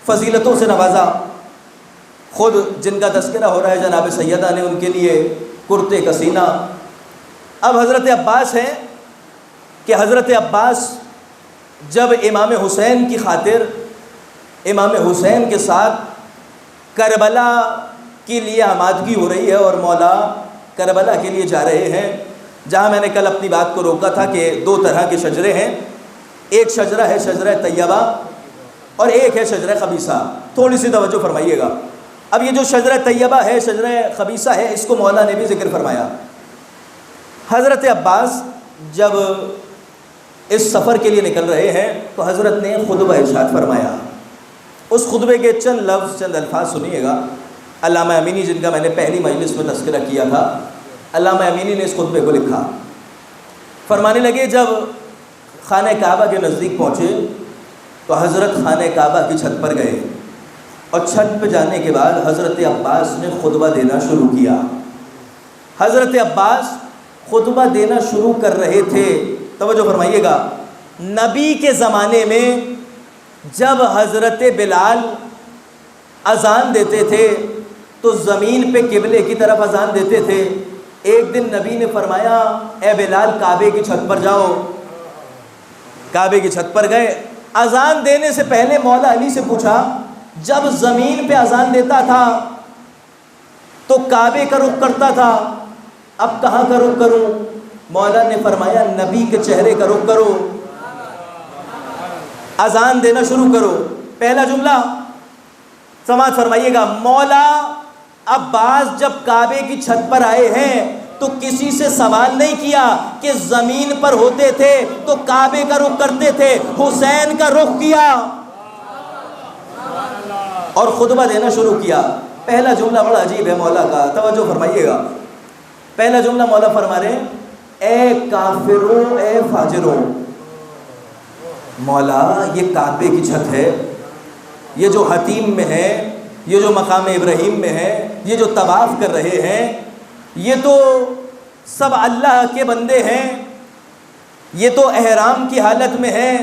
S1: فضیلتوں سے نوازا. خود جن کا تذکرہ ہو رہا ہے جناب سیدہ نے ان کے لیے کرتے کسینہ. اب حضرت عباس ہیں کہ حضرت عباس جب امام حسین کی خاطر امام حسین کے ساتھ کربلا کے لیے آمادگی ہو رہی ہے اور مولا کربلا کے لیے جا رہے ہیں، جہاں میں نے کل اپنی بات کو روکا تھا کہ دو طرح کے شجرے ہیں. ایک شجرہ ہے شجرہ طیبہ اور ایک ہے شجرہ خبیثہ. تھوڑی سی توجہ فرمائیے گا. اب یہ جو شجرہ طیبہ ہے، شجرہ خبیثہ ہے، اس کو مولا نے بھی ذکر فرمایا. حضرت عباس جب اس سفر کے لیے نکل رہے ہیں تو حضرت نے خطبہ ارشاد فرمایا. اس خطبے کے چند لفظ چند الفاظ سنیے گا. علامہ امینی جن کا میں نے پہلی مجلس میں تذکرہ کیا تھا، علامہ امینی نے اس خطبے کو لکھا. فرمانے لگے جب خانہ کعبہ کے نزدیک پہنچے تو حضرت خانہ کعبہ کی چھت پر گئے اور چھت پہ جانے کے بعد حضرت عباس نے خطبہ دینا شروع کیا. حضرت عباس خطبہ دینا شروع کر رہے تھے. توجہ فرمائیے گا، نبی کے زمانے میں جب حضرت بلال اذان دیتے تھے تو زمین پہ قبلے کی طرف اذان دیتے تھے. ایک دن نبی نے فرمایا اے بلال کعبے کی چھت پر جاؤ. کعبے کی چھت پر گئے. اذان دینے سے پہلے مولا علی سے پوچھا جب زمین پہ اذان دیتا تھا تو کعبے کا رخ کرتا تھا، اب کہاں کا رخ کروں؟ مولا نے فرمایا نبی کے چہرے کا رخ کرو، اذان دینا شروع کرو. پہلا جملہ سماعت فرمائیے گا. مولا عباس جب کعبے کی چھت پر آئے ہیں تو کسی سے سوال نہیں کیا کہ زمین پر ہوتے تھے تو کعبے کا رخ کرتے تھے، حسین کا رخ کیا اور خطبہ دینا شروع کیا. پہلا جملہ بڑا عجیب ہے مولا کا، توجہ فرمائیے گا. پہلا جملہ مولا فرما رہے ہیں اے کافروں اے فاجروں. مولا یہ کعبے کی چھت ہے، یہ جو حتیم میں ہے، یہ جو مقام ابراہیم میں ہے، یہ جو طواف کر رہے ہیں، یہ تو سب اللہ کے بندے ہیں، یہ تو احرام کی حالت میں ہیں.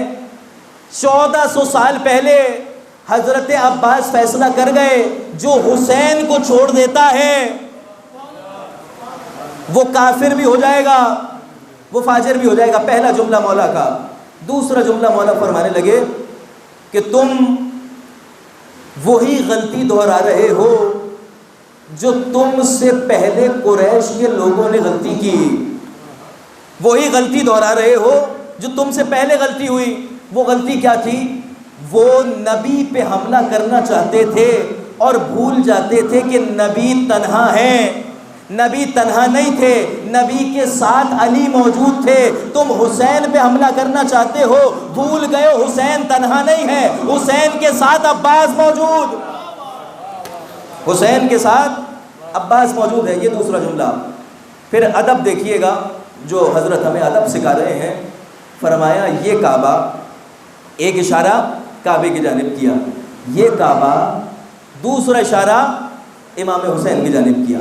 S1: 1400 سال پہلے حضرت عباس فیصلہ کر گئے جو حسین کو چھوڑ دیتا ہے وہ کافر بھی ہو جائے گا، وہ فاجر بھی ہو جائے گا. پہلا جملہ مولا کا. دوسرا جملہ مولا فرمانے لگے کہ تم وہی غلطی دہرا رہے ہو جو تم سے پہلے قریش کے لوگوں نے غلطی کی. وہی غلطی دہرا رہے ہو جو تم سے پہلے غلطی ہوئی. وہ غلطی کیا تھی؟ وہ نبی پہ حملہ کرنا چاہتے تھے اور بھول جاتے تھے کہ نبی تنہا ہیں. نبی تنہا نہیں تھے، نبی کے ساتھ علی موجود تھے. تم حسین پہ حملہ کرنا چاہتے ہو، بھول گئے ہو حسین تنہا نہیں ہے، حسین کے ساتھ عباس موجود، حسین کے ساتھ عباس موجود ہے. یہ دوسرا جملہ. پھر ادب دیکھیے گا جو حضرت ہمیں ادب سکھا رہے ہیں. فرمایا یہ کعبہ، ایک اشارہ کعبے کی جانب کیا، یہ کعبہ، دوسرا اشارہ امام حسین کی جانب کیا.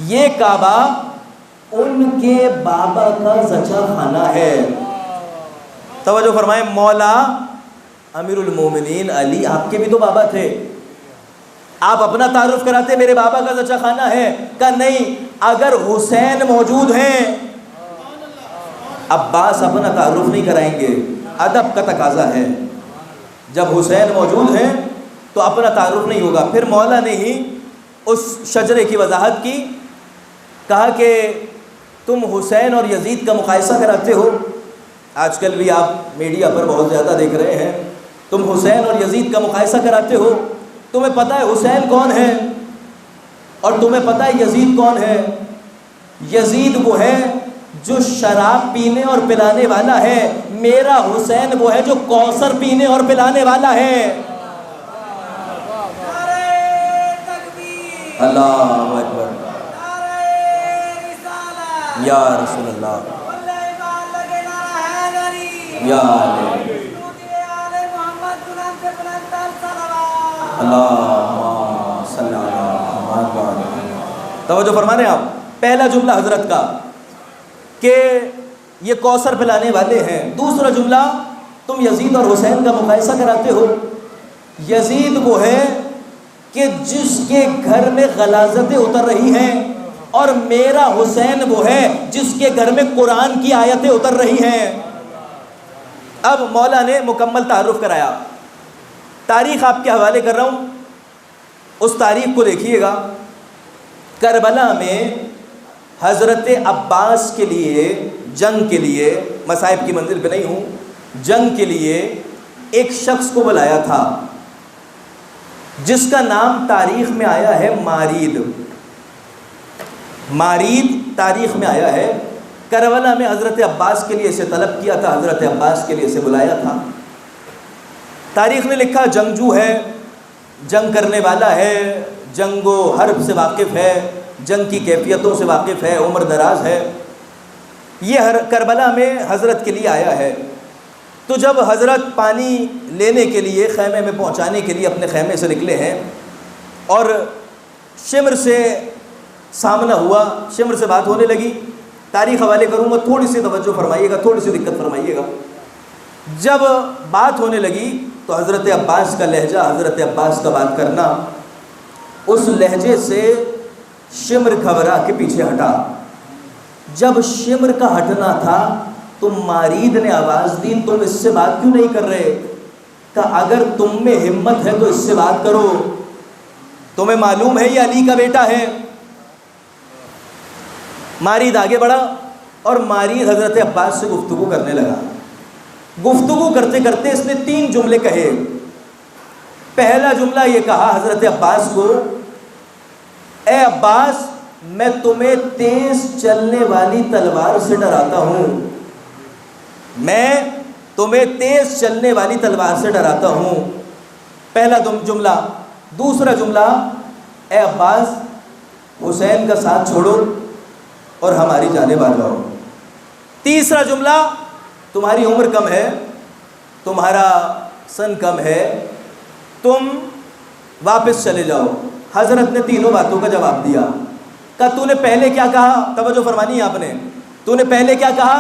S1: یہ کعبہ ان کے بابا کا زچہ خانہ ہے. توجہ فرمائیں. مولا امیر المومنین علی آپ کے بھی تو بابا تھے، آپ اپنا تعارف کراتے میرے بابا کا زچہ خانہ ہے. کہ نہیں، اگر حسین موجود ہیں عباس اپنا تعارف نہیں کرائیں گے. ادب کا تقاضا ہے، جب حسین موجود ہیں تو اپنا تعارف نہیں ہوگا. پھر مولا نے ہی اس شجرے کی وضاحت کی، کہا کہ تم حسین اور یزید کا مقایسہ کراتے ہو. آج کل بھی آپ میڈیا پر بہت زیادہ دیکھ رہے ہیں، تم حسین اور یزید کا مقایسہ کراتے ہو. تمہیں پتہ ہے حسین کون ہے اور تمہیں پتہ ہے یزید کون ہے. یزید وہ ہے جو شراب پینے اور پلانے والا ہے، میرا حسین وہ ہے جو کوثر پینے اور پلانے والا ہے. اللہ اکبر. یا رسول اللہ، یا اللہ صلی اللہ. توجہ فرما رہے ہیں آپ. پہلا جملہ حضرت کا کہ یہ کوثر پلانے والے ہیں. دوسرا جملہ تم یزید اور حسین کا مقایسہ کراتے ہو. یزید وہ ہے کہ جس کے گھر میں غلاظتیں اتر رہی ہیں، اور میرا حسین وہ ہے جس کے گھر میں قرآن کی آیتیں اتر رہی ہیں. اب مولا نے مکمل تعارف کرایا. تاریخ آپ کے حوالے کر رہا ہوں، اس تاریخ کو دیکھیے گا. کربلا میں حضرت عباس کے لیے جنگ کے لیے، مصائب کی منزل پہ نہیں ہوں، جنگ کے لیے ایک شخص کو بلایا تھا جس کا نام تاریخ میں آیا ہے مارید. مارید تاریخ میں آیا ہے. کربلا میں حضرت عباس کے لیے اسے طلب کیا تھا، حضرت عباس کے لیے اسے بلایا تھا۔ تاریخ نے لکھا جنگجو ہے، جنگ کرنے والا ہے، جنگ و حرب سے واقف ہے، جنگ کی کیفیتوں سے واقف ہے، عمر دراز ہے۔ یہ کربلا میں حضرت کے لیے آیا ہے۔ تو جب حضرت پانی لینے کے لیے خیمے میں پہنچانے کے لیے اپنے خیمے سے نکلے ہیں اور شمر سے سامنا ہوا، شمر سے بات ہونے لگی۔ تاریخ حوالے کروں گا، تھوڑی سی توجہ فرمائیے گا، تھوڑی سی دقت فرمائیے گا۔ جب بات ہونے لگی تو حضرت عباس کا لہجہ، حضرت عباس کا بات کرنا، اس لہجے سے شمر گھبرا کے پیچھے ہٹا۔ جب شمر کا ہٹنا تھا تو مارید نے آواز دی، تم اس سے بات کیوں نہیں کر رہے؟ کہا اگر تم میں ہمت ہے تو اس سے بات کرو، تمہیں معلوم ہے یہ علی کا بیٹا ہے۔ مارید آگے بڑھا اور مارید حضرت عباس سے گفتگو کرنے لگا۔ گفتگو کرتے کرتے اس نے 3 جملے کہے۔ پہلا جملہ یہ کہا حضرت عباس کو، اے عباس میں تمہیں تیز چلنے والی تلوار سے ڈراتا ہوں، میں تمہیں تیز چلنے والی تلوار سے ڈراتا ہوں۔ پہلا جملہ۔ دوسرا جملہ، اے عباس حسین کا ساتھ چھوڑو اور ہماری جانب آ جاؤ۔ تیسرا جملہ، تمہاری عمر کم ہے، تمہارا سن کم ہے، تم واپس چلے جاؤ۔ حضرت نے تینوں باتوں کا جواب دیا۔ کہا تو نے پہلے کیا کہا؟ توجہ فرمانی ہے آپ نے۔ تو نے پہلے کیا کہا؟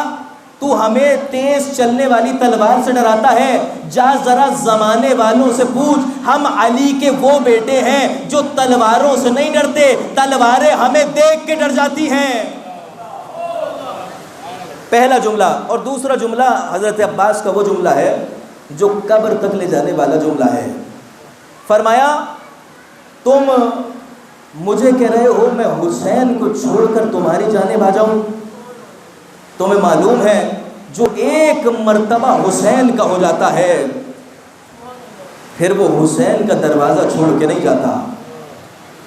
S1: تو ہمیں تیز چلنے والی تلوار سے ڈراتا ہے، جا ذرا زمانے والوں سے پوچھ، ہم علی کے وہ بیٹے ہیں جو تلواروں سے نہیں ڈرتے، تلواریں ہمیں دیکھ کے ڈر جاتی ہیں۔ پہلا جملہ۔ اور دوسرا جملہ حضرت عباس کا وہ جملہ ہے جو قبر تک لے جانے والا جملہ ہے۔ فرمایا تم مجھے کہہ رہے ہو میں حسین کو چھوڑ کر تمہاری جانب آ جاؤں؟ تمہیں معلوم ہے جو ایک مرتبہ حسین کا ہو جاتا ہے پھر وہ حسین کا دروازہ چھوڑ کے نہیں جاتا۔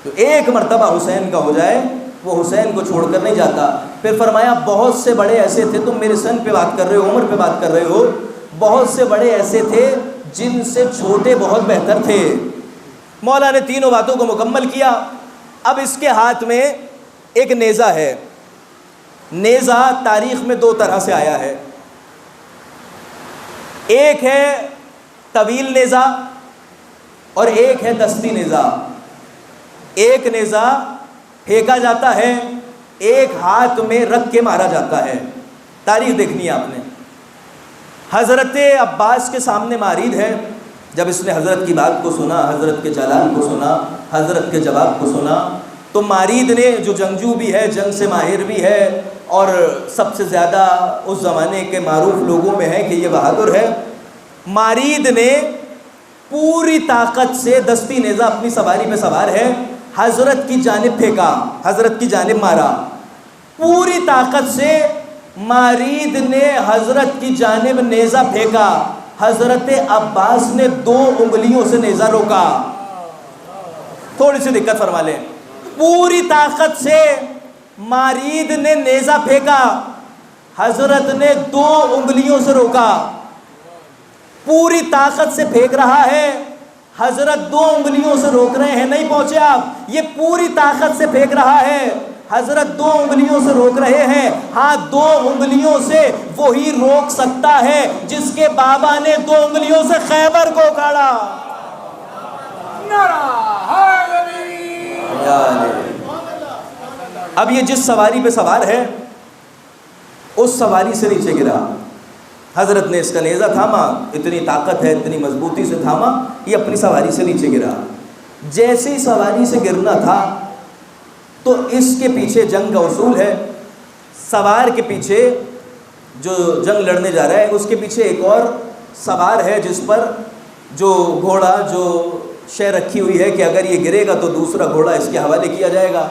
S1: تو ایک مرتبہ حسین کا ہو جائے وہ حسین کو چھوڑ کر نہیں جاتا۔ پھر فرمایا بہت سے بڑے ایسے تھے، تم میرے سن پہ بات کر رہے ہو، عمر پہ بات کر رہے ہو، بہت سے بڑے ایسے تھے جن سے چھوٹے بہت بہتر تھے۔ مولا نے تینوں باتوں کو مکمل کیا۔ اب اس کے ہاتھ میں ایک نیزہ ہے۔ نیزہ تاریخ میں 2 طرح سے آیا ہے، ایک ہے طویل نیزہ اور ایک ہے دستی نیزہ۔ ایک نیزہ پھینکا جاتا ہے، ایک ہاتھ میں رکھ کے مارا جاتا ہے۔ تاریخ دیکھنی ہے آپ نے۔ حضرت عباس کے سامنے مارید ہے۔ جب اس نے حضرت کی بات کو سنا، حضرت کے جلال کو سنا، حضرت کے جواب کو سنا، تو مارید نے، جو جنگجو بھی ہے، جنگ سے ماہر بھی ہے اور سب سے زیادہ اس زمانے کے معروف لوگوں میں ہے کہ یہ بہادر ہے، مارید نے پوری طاقت سے دستی نیزہ اپنی سواری پہ سوار ہے، حضرت کی جانب پھینکا، حضرت کی جانب مارا۔ پوری طاقت سے مارید نے حضرت کی جانب نیزہ پھینکا، حضرت عباس نے 2 انگلیوں سے نیزہ روکا۔ تھوڑی سی دقت فرما لیں۔ پوری طاقت سے مارید نے نیزہ پھینکا، حضرت نے 2 انگلیوں سے روکا۔ پوری طاقت سے پھینک رہا ہے، حضرت 2 انگلیوں سے روک رہے ہیں۔ نہیں پہنچے آپ، یہ پوری طاقت سے پھینک رہا ہے، حضرت 2 انگلیوں سے روک رہے ہیں۔ ہاں 2 انگلیوں سے وہی روک سکتا ہے جس کے بابا نے 2 انگلیوں سے خیبر کو اکھاڑا۔ اب یہ جس سواری پہ سوار ہے اس سواری سے نیچے گرا، حضرت نے اس کا نیزہ تھاما، اتنی طاقت ہے، اتنی مضبوطی سے تھاما، یہ اپنی سواری سے نیچے گرا۔ جیسے ہی سواری سے گرنا تھا تو اس کے پیچھے جنگ کا اصول ہے، سوار کے پیچھے جو جنگ لڑنے جا رہا ہے اس کے پیچھے ایک اور سوار ہے جس پر جو گھوڑا جو شے رکھی ہوئی ہے کہ اگر یہ گرے گا تو دوسرا گھوڑا اس کے حوالے کیا جائے گا۔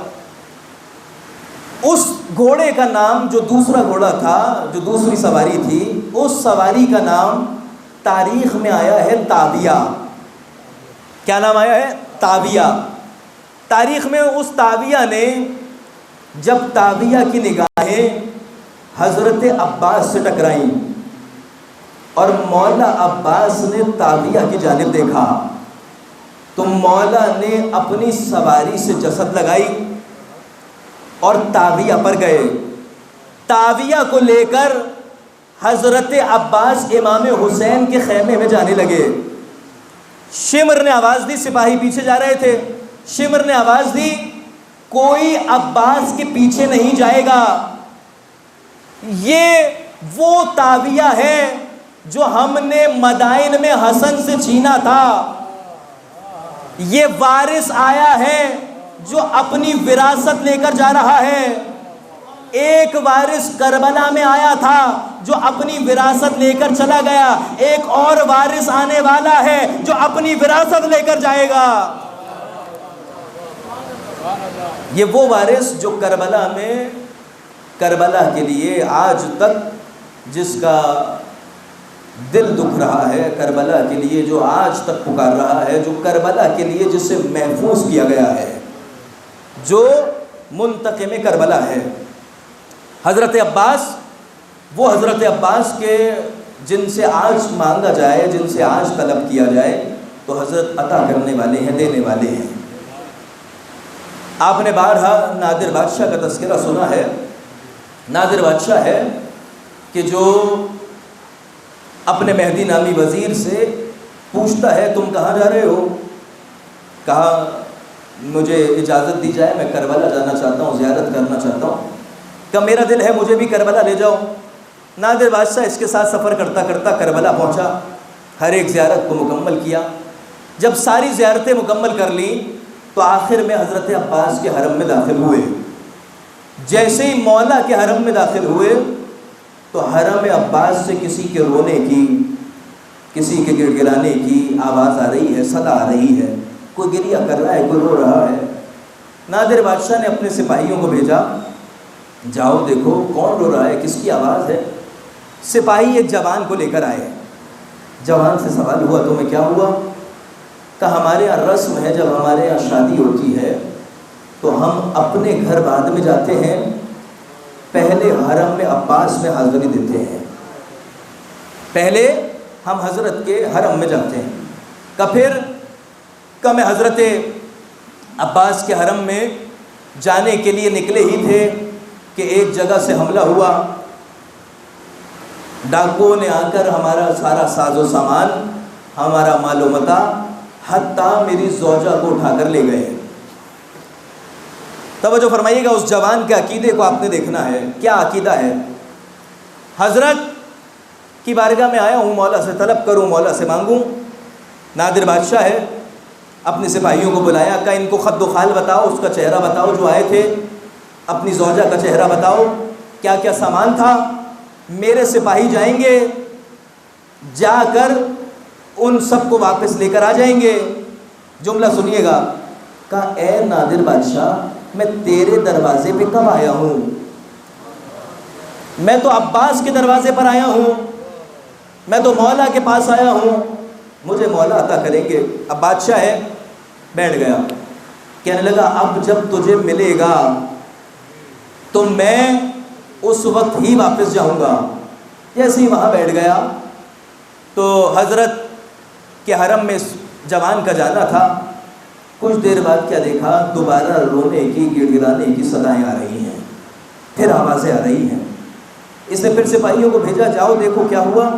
S1: اس گھوڑے کا نام، جو دوسرا گھوڑا تھا، جو دوسری سواری تھی، اس سواری کا نام تاریخ میں آیا ہے تاویہ۔ کیا نام آیا ہے؟ تاویہ۔ تاریخ میں اس تاویہ نے، جب تاویہ کی نگاہیں حضرت عباس سے ٹکرائیں اور مولا عباس نے تاویہ کی جانب دیکھا تو مولا نے اپنی سواری سے جسد لگائی اور تاویہ پر گئے. تاویہ کو لے کر حضرت عباس امام حسین کے خیمے میں جانے لگے. شمر نے آواز دی, سپاہی پیچھے جا رہے تھے. شمر نے آواز دی, کوئی عباس کے پیچھے نہیں جائے گا. یہ وہ تاویہ ہے جو ہم نے مدائن میں حسن سے چھینا تھا. یہ وارث آیا ہے جو اپنی وراثت لے کر جا رہا ہے. ایک وارث کربلا میں آیا تھا جو اپنی وراثت لے کر چلا گیا. ایک اور وارث آنے والا ہے جو اپنی وراثت لے کر جائے گا. یہ وہ وارث جو کربلا میں, کربلا کے لیے آج تک جس کا دل دکھ رہا ہے, کربلا کے لیے جو آج تک پکار رہا ہے, جو کربلا کے لیے جسے محفوظ کیا گیا ہے, جو منتقم کربلا ہے. حضرت عباس, وہ حضرت عباس کے جن سے آج مانگا جائے, جن سے آج طلب کیا جائے تو حضرت عطا کرنے والے ہیں, دینے والے ہیں. آپ نے بارہا نادر بادشاہ کا تذکرہ سنا ہے. نادر بادشاہ ہے کہ جو اپنے مہدی نامی وزیر سے پوچھتا ہے تم کہاں جا رہے ہو؟ کہا مجھے اجازت دی جائے, میں کربلا جانا چاہتا ہوں, زیارت کرنا چاہتا ہوں. کہ میرا دل ہے مجھے بھی کربلا لے جاؤ. نادر بادشاہ اس کے ساتھ سفر کرتا کرتا کربلا پہنچا, ہر ایک زیارت کو مکمل کیا. جب ساری زیارتیں مکمل کر لیں تو آخر میں حضرت عباس کے حرم میں داخل ہوئے. جیسے ہی مولا کے حرم میں داخل ہوئے تو حرم عباس سے کسی کے رونے کی, کسی کے گڑ گڑانے کی آواز آ رہی ہے, صدا آ رہی ہے. کوئی گریہ کر رہا ہے, کوئی رو رہا ہے. نادر بادشاہ نے اپنے سپاہیوں کو بھیجا, جاؤ دیکھو کون رو رہا ہے, کس کی آواز ہے. سپاہی ایک جوان کو لے کر آئے. جوان سے سوال ہوا تمہیں کیا ہوا؟ کہ ہمارے یہاں رسم ہے, جب ہمارے یہاں شادی ہوتی ہے تو ہم اپنے گھر بعد میں جاتے ہیں, پہلے حرم میں عباس میں حاضری دیتے ہیں. پہلے ہم حضرت کے حرم میں جاتے ہیں. پھر میں حضرت عباس کے حرم میں جانے کے لیے نکلے ہی تھے کہ ایک جگہ سے حملہ ہوا. ڈاکوؤں نے آ کر ہمارا سارا ساز و سامان, ہمارا مال و متاع, حتیٰ میری زوجہ کو اٹھا کر لے گئے. توجہ فرمائیے گا, اس جوان کے عقیدے کو آپ نے دیکھنا ہے. کیا عقیدہ ہے؟ حضرت کی بارگاہ میں آیا ہوں, مولا سے طلب کروں, مولا سے مانگوں. نادر بادشاہ ہے, اپنے سپاہیوں کو بلایا, کہ ان کو خد و خال بتاؤ, اس کا چہرہ بتاؤ جو آئے تھے, اپنی زوجہ کا چہرہ بتاؤ, کیا کیا سامان تھا. میرے سپاہی جائیں گے, جا کر ان سب کو واپس لے کر آ جائیں گے. جملہ سنیے گا. کہا اے نادر بادشاہ, میں تیرے دروازے پہ کب آیا ہوں؟ میں تو عباس کے دروازے پر آیا ہوں, میں تو مولا کے پاس آیا ہوں, مجھے مولا عطا کریں گے. اب بادشاہ ہے, بیٹھ گیا. کہنے لگا اب جب تجھے ملے گا تو میں اس وقت ہی واپس جاؤں گا. جیسے ہی وہاں بیٹھ گیا تو حضرت کے حرم میں جوان کا جانا تھا. کچھ دیر بعد کیا دیکھا, دوبارہ رونے کی, گڑ گڑانے کی صدائیں آ رہی ہیں, پھر آوازیں آ رہی ہیں. اس نے پھر سپاہیوں کو بھیجا, جاؤ دیکھو کیا ہوا.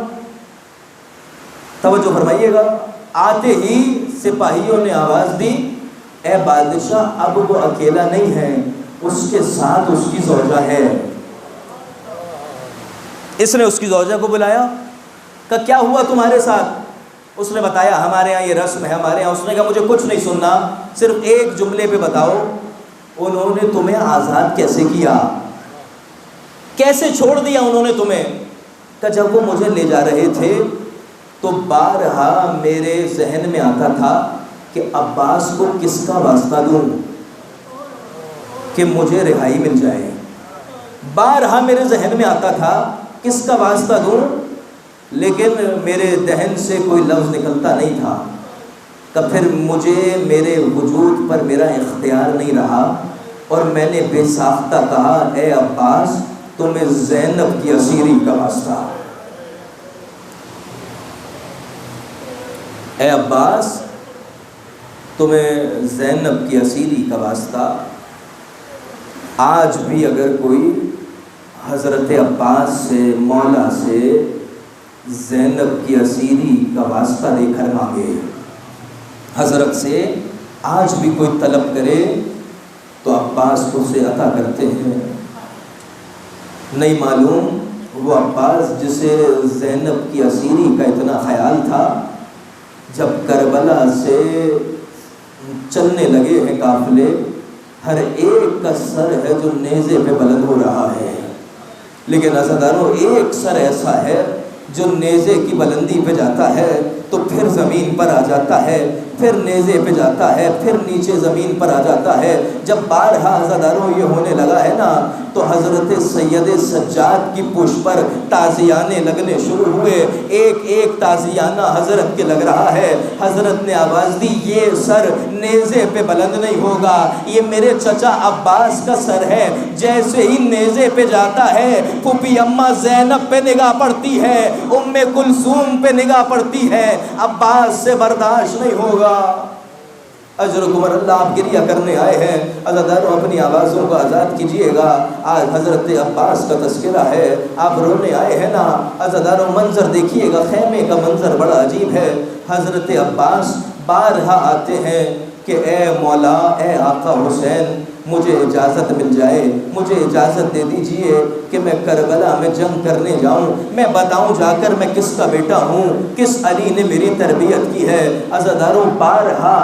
S1: توجہ فرمائیے گا. آتے ہی سپاہیوں نے آواز دی, اے بادشاہ اب وہ اکیلا نہیں ہے, اس کے ساتھ اس کی زوجہ ہے. اس نے اس کی زوجہ کو بلایا, کہ کیا ہوا تمہارے ساتھ؟ اس نے بتایا ہمارے یہاں یہ رسم ہے, ہمارے یہاں. اس نے کہا مجھے کچھ نہیں سننا, صرف ایک جملے پہ بتاؤ, انہوں نے تمہیں آزاد کیسے کیا, کیسے چھوڑ دیا انہوں نے تمہیں؟ کہ جب وہ مجھے لے جا رہے تھے تو بارہا میرے ذہن میں آتا تھا کہ عباس کو کس کا واسطہ دوں کہ مجھے رہائی مل جائے. بارہا میرے ذہن میں آتا تھا کس کا واسطہ دوں, لیکن میرے دہن سے کوئی لفظ نکلتا نہیں تھا. کہ پھر مجھے میرے وجود پر میرا اختیار نہیں رہا اور میں نے بے ساختہ کہا اے عباس تمہیں زینب کی اسیری کا واسطہ، اے عباس تمہیں زینب کی اسیری کا واسطہ۔ آج بھی اگر کوئی حضرت عباس سے، مولا سے زینب کی اسیری کا واسطہ لے کر مانگے، حضرت سے آج بھی کوئی طلب کرے تو عباس اسے عطا کرتے ہیں۔ نہیں معلوم وہ عباس جسے زینب کی اسیری کا اتنا خیال تھا، جب کربلا سے چلنے لگے ہیں قافلے، ہر ایک کا سر ہے جو نیزے پہ بلند ہو رہا ہے، لیکن عزاداروں ایک سر ایسا ہے جو نیزے کی بلندی پہ جاتا ہے تو پھر زمین پر آ جاتا ہے، پھر نیزے پہ جاتا ہے، پھر نیچے زمین پر آ جاتا ہے۔ جب بارہا عزاداروں یہ ہونے لگا ہے نا تو حضرت سید سجاد کی پشت پر تازیانے لگنے شروع ہوئے، ایک ایک تازیانہ حضرت کے لگ رہا ہے۔ حضرت نے آواز دی یہ سر نیزے پہ بلند نہیں ہوگا، یہ میرے چچا عباس کا سر ہے۔ جیسے ہی نیزے پہ جاتا ہے پھوپھی اماں زینب پہ نگاہ پڑتی ہے، ام کلثوم پہ نگاہ پڑتی ہے، عباس سے برداشت نہیں ہوگا۔ اجرکم اللہ، آپ گریہ کرنے آئے ہیں، عزاداروں اپنی آوازوں کو آزاد کیجئے گا۔ آج حضرت عباس کا تذکرہ ہے، آپ رونے آئے ہیں نا، عزاداروں منظر دیکھیے گا، خیمے کا منظر بڑا عجیب ہے۔ حضرت عباس بارہا آتے ہیں کہ اے مولا، اے آقا حسین، مجھے اجازت مل جائے، مجھے اجازت دے دیجئے کہ میں کربلا میں جنگ کرنے جاؤں، میں بتاؤں جا کر میں کس کا بیٹا ہوں، کس علی نے میری تربیت کی ہے۔ عزاداروں بارہا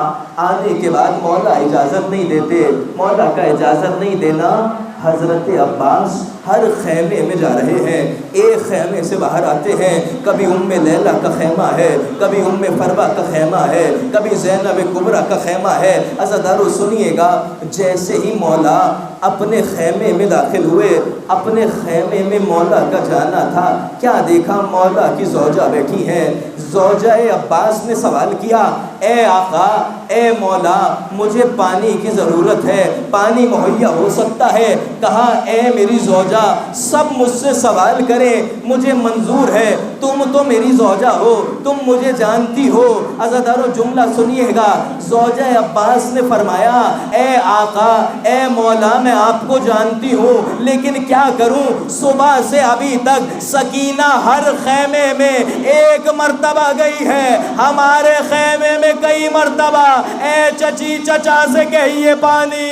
S1: آنے کے بعد مولا اجازت نہیں دیتے، مولا کا اجازت نہیں دینا۔ حضرت عباس ہر خیمے میں جا رہے ہیں، ایک خیمے سے باہر آتے ہیں، کبھی ام لیلہ کا خیمہ ہے، کبھی ام فروا کا خیمہ ہے، کبھی زینب کبریٰ کا خیمہ ہے۔ عزاداروں سنیے گا، جیسے ہی مولا اپنے خیمے میں داخل ہوئے، اپنے خیمے میں مولا کا جانا تھا، کیا دیکھا؟ مولا کی زوجہ بیٹھی ہیں۔ زوجہ عباس نے سوال کیا، اے آقا، اے مولا، مجھے پانی کی ضرورت ہے، پانی مہیا ہو سکتا ہے؟ کہا اے میری زوجہ، سب مجھ سے سوال کریں، مجھے منظور ہے، تم تو میری زوجہ ہو، تم مجھے جانتی ہو۔ عزاداروں جملہ سنیے گا، زوجہ عباس نے فرمایا اے آقا، اے مولا، میں آپ کو جانتی ہوں، لیکن کیا کروں، صبح سے ابھی تک سکینہ ہر خیمے میں ایک مرتبہ گئی ہے، ہمارے خیمے میں کئی مرتبہ، اے چچی چچا سے کہیے پانی۔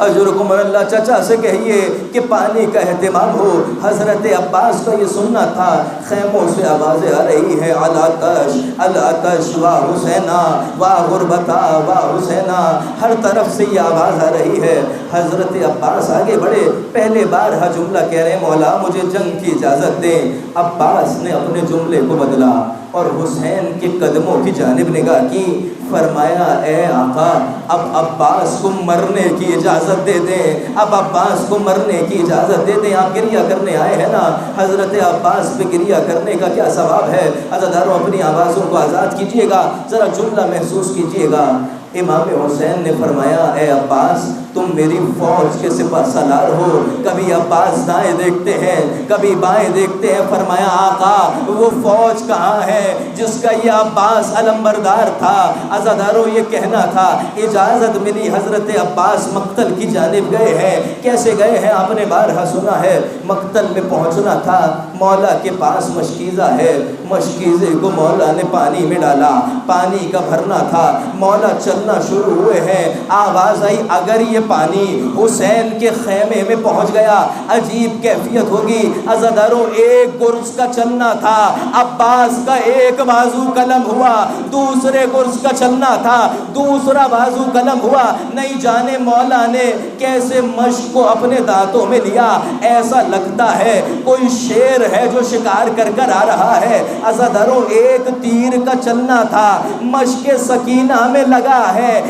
S1: اجرکم اللہ، چچا سے کہیے کہ پانی کا اہتمام ہو۔ حضرت عباس کا یہ سننا تھا۔ خیموں سے آوازیں آ رہی ہیں، الاتش الاتش وا حسینا وا غربتا وا حسینا، ہر طرف سے یہ آواز آ رہی ہے۔ حضرت عباس آگے بڑھے، پہلے بار جملہ کہہ رہے ہیں مولا مجھے جنگ کی اجازت دیں۔ عباس نے اپنے جملے کو بدلا اور حسین کے قدموں کی جانب نگاہ کی، فرمایا اے آقا، اب عباس کو مرنے کی اجازت دے دیں، اب عباس کو مرنے کی اجازت دے دیں۔ آپ گریہ کرنے آئے ہیں نا، حضرت عباس پہ گریہ کرنے کا کیا ثواب ہے؟ عزاداروں اپنی آوازوں کو آزاد کیجئے گا، ذرا جملہ محسوس کیجئے گا۔ امام حسین نے فرمایا اے عباس، تم میری فوج کے سپہ سالار ہو۔ کبھی عباس دائیں دیکھتے ہیں، کبھی بائیں دیکھتے ہیں، فرمایا آقا وہ فوج کہاں ہے جس کا یہ عباس علمبردار تھا؟ عزاداروں یہ کہنا تھا، اجازت ملی، حضرت عباس مقتل کی جانب گئے ہیں۔ کیسے گئے ہیں آپ نے بارہا سنا ہے، مقتل میں پہنچنا تھا، مولا کے پاس مشکیزہ ہے، مشکیزے کو مولا نے پانی میں ڈالا، پانی کا بھرنا تھا، مولا چلنا شروع ہوئے ہیں، آواز آئی اگر یہ پانی حسین کے خیمے میں پہنچ گیا عجیب کیفیت ہوگی۔ عزاداروں ایک گرز کا چلنا تھا، عباس کا ایک بازو قلم ہوا، دوسرے گرز کا چلنا تھا، دوسرا بازو قلم ہوا، نہیں جانے مولا نے کیسے مشق کو اپنے دانتوں میں لیا، ایسا لگتا ہے کوئی شیر ہے جو شکار کر کر آ رہا ہے۔ عزاداروں ایک تیر کا چلنا تھا، مشق سکینہ میں لگا لگا ہے،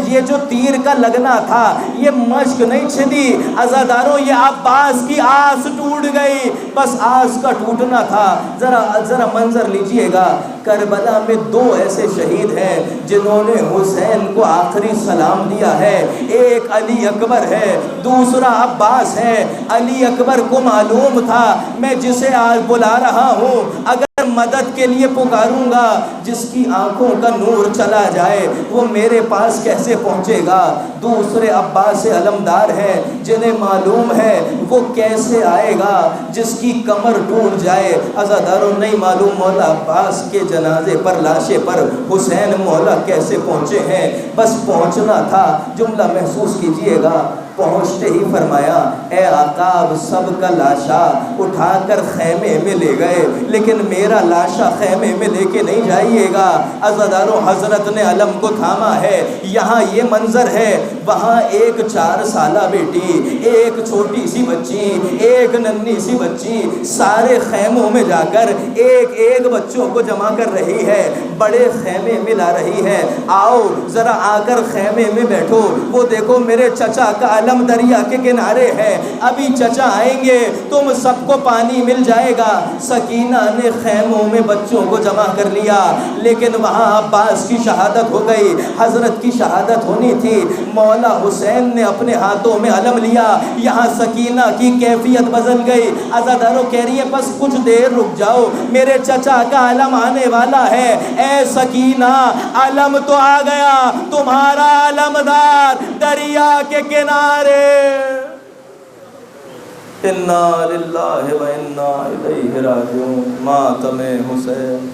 S1: یہ جو تیر کا لگنا تھا یہ مشق نہیں چھدی عزاداروں، یہ عباس کی آس ٹوٹ گئی، بس آس کا ٹوٹنا تھا۔ ذرا منظر لیجئے گا، کربلا میں 2 ایسے شہید ہیں جنہوں نے حسین کو آخری سلام دیا ہے، ایک علی اکبر ہے، دوسرا عباس ہے۔ علی اکبر کو معلوم تھا میں جسے آج بلا رہا ہوں اگر مدد کے لیے پکاروں گا، جس کی آنکھوں کا نور چلا جائے وہ میرے پاس کیسے پہنچے گا۔ دوسرے عباس علمدار ہیں جنہیں معلوم ہے وہ کیسے آئے گا جس کی کمر ٹوٹ جائے۔ عزاداروں نہیں معلوم مولا عباس کے جنازے پر، لاشے پر حسین مولا کیسے پہنچے ہیں، بس پہنچنا تھا۔ جملہ محسوس کیجئے گا، پہنچتے ہی فرمایا اے آقا اب سب کا لاشا اٹھا کر خیمے میں لے گئے لیکن میرا لاشا خیمے میں لے کے نہیں جائیے گا۔ عزاداروں حضرت نے علم کو تھاما ہے، یہاں یہ منظر ہے، وہاں ایک 4 سالہ بیٹی، ایک چھوٹی سی بچی، ایک ننھی سی بچی سارے خیموں میں جا کر ایک بچوں کو جمع کر رہی ہے، بڑے خیمے میں لا رہی ہے۔ آؤ ذرا آ کر خیمے میں بیٹھو، وہ دیکھو میرے چچا کا علم دریا کے کنارے ہے، ابھی چچا آئیں گے تم سب کو پانی مل جائے گا۔ سکینہ نے خیموں میں بچوں کو جمع کر لیا لیکن وہاں عباس کی شہادت ہو گئی، حضرت کی شہادت ہونی تھی۔ مولا حسین نے اپنے ہاتھوں میں علم لیا، یہاں سکینہ کی کیفیت بدل گئی۔ عزاداروں کہہ رہی ہے بس کچھ دیر رک جاؤ، میرے چچا کا علم آنے والا ہے۔ اے سکینہ علم تو آ گیا، تمہارا علمدار دریا کے کنارے۔ انا للہ و انا الیہ راجعون۔ ماتم حسین۔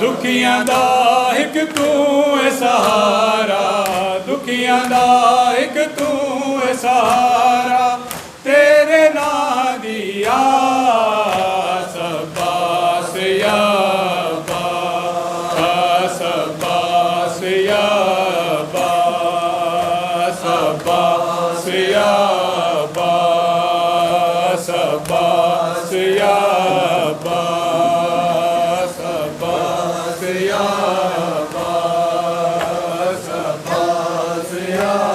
S2: دکھیاں دا ایک تو اے سہارا، دکھیاں دا ایک تو اے سہارا، تیرے نام دی آس عباس یا عباس، عباس یا عباس، عباس یا عباس، عباس یا عباس، عباس یا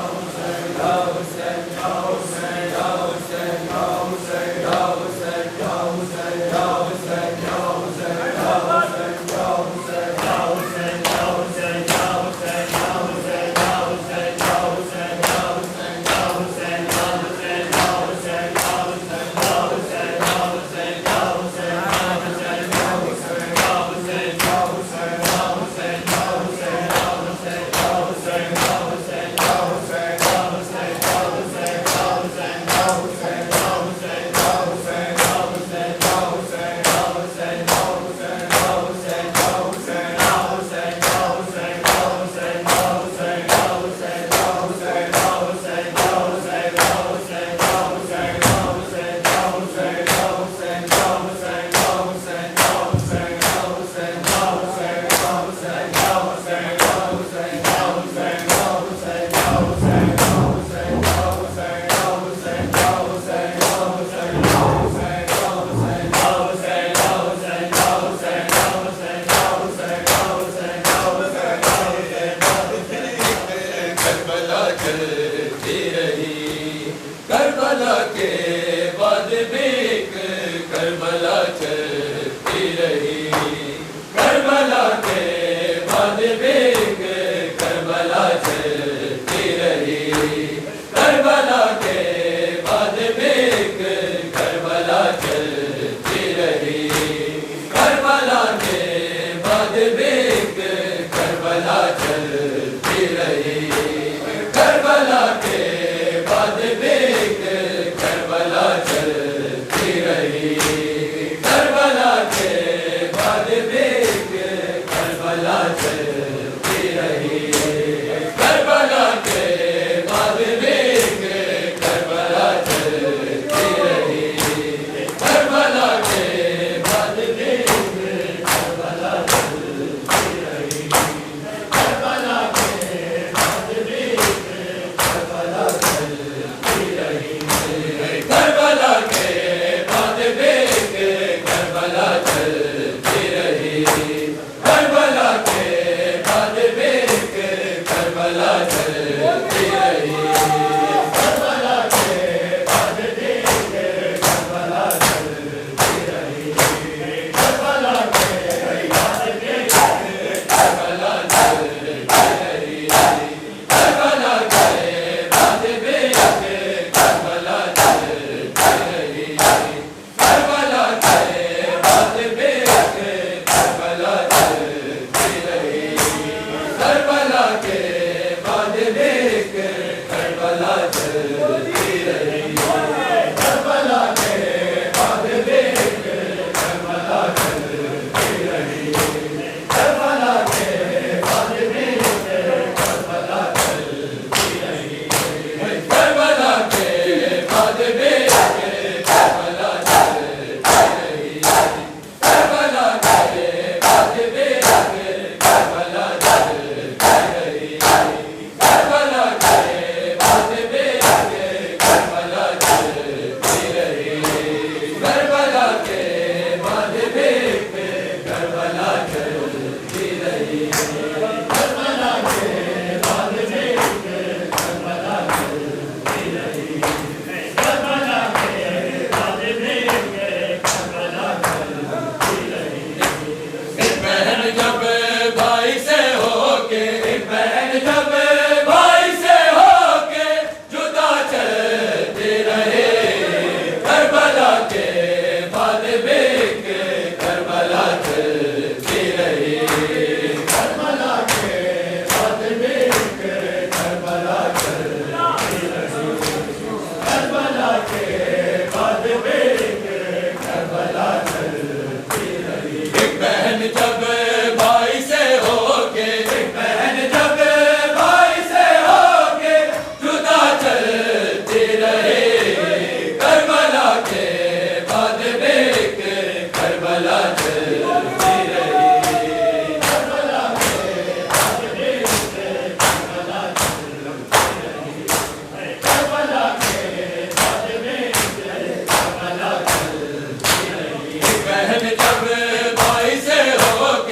S3: بہن جب بھائی سے ہو کے، ایک بہن جب بھائی سے ہو کے جدا چلتی رہی، کربلا کے بعد بھی ایک کربلا چلتی رہی، کربلا کے بعد بھی ایک کربلا چلتی رہی، کربلا کے بعد بھی ایک کربلا چلتی رہی، بہن جب بھائی سے ہو کے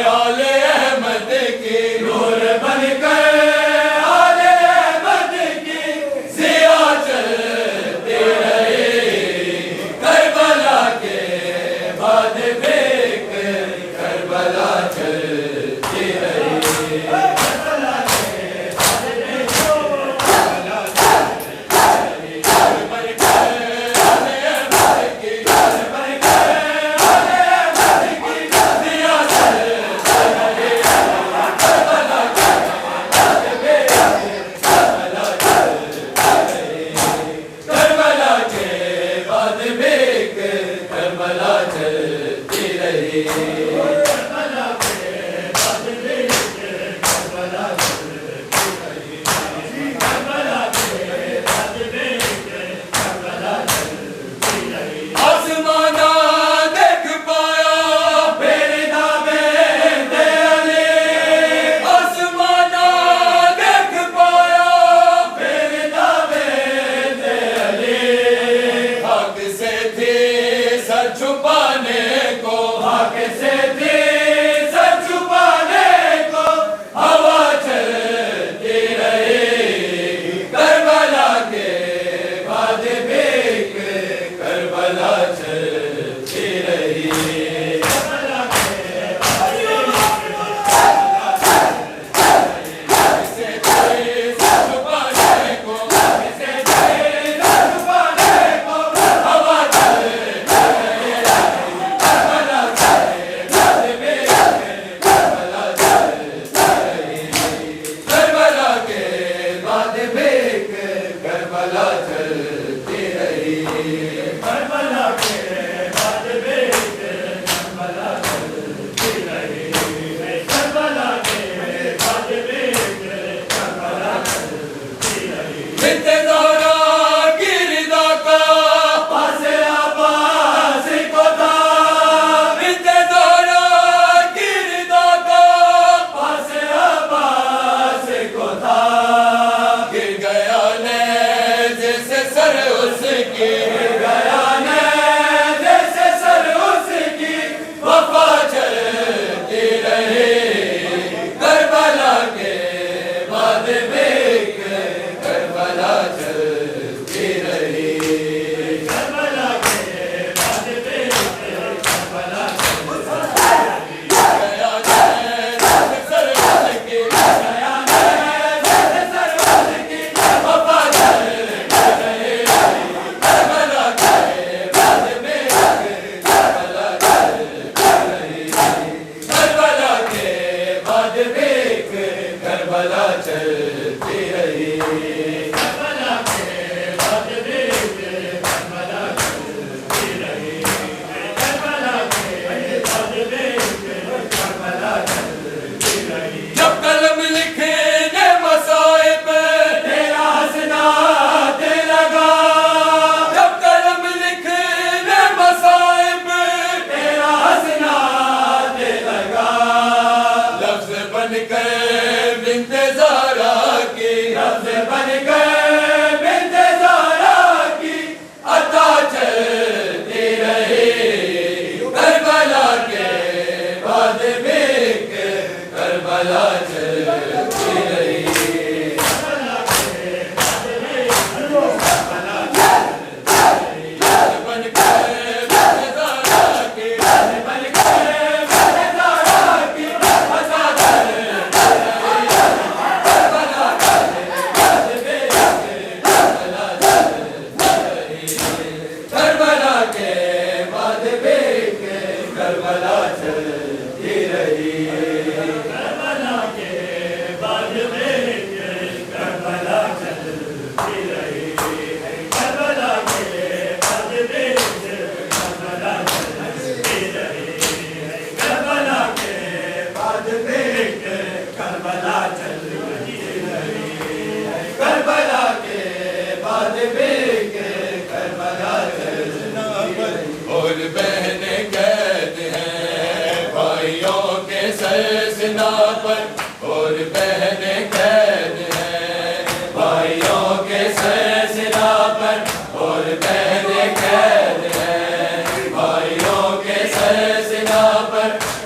S3: آل احمد کی نور بن کر آل احمد کی ضیا چلتے رہے کربلا کے بعد بھی کربلا چلتی رہی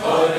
S3: اور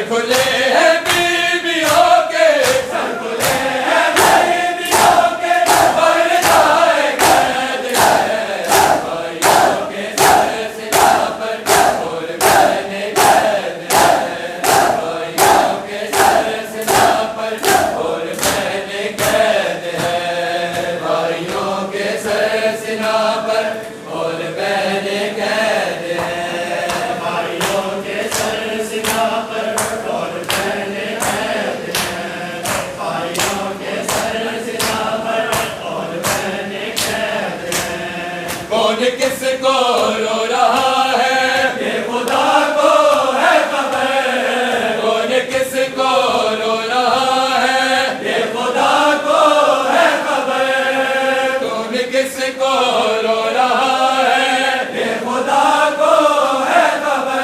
S3: کھلے ہیں بیویوں کے سر کھلے ہیں بیویوں کے اور جائے قید ہے بھائیوں کے سر سنا پر اور بہنیں قید ہے بھائیوں کے سر سنا پر اور بہنیں قید ہے بھائیوں کے سر سنا پر اور بہنیں قید ہے بھائیوں کے سر سنا پر اور بہنیں قید ہے بھائیوں کے سر سنا پر اور بہنیں قید ہے کون کس کو رو رہا ہے یہ خدا کو ہے خبر کون کس کو رو رہا ہے یہ خدا کو ہے خبر کون کس کو رو رہا ہے یہ خدا کو ہے خبر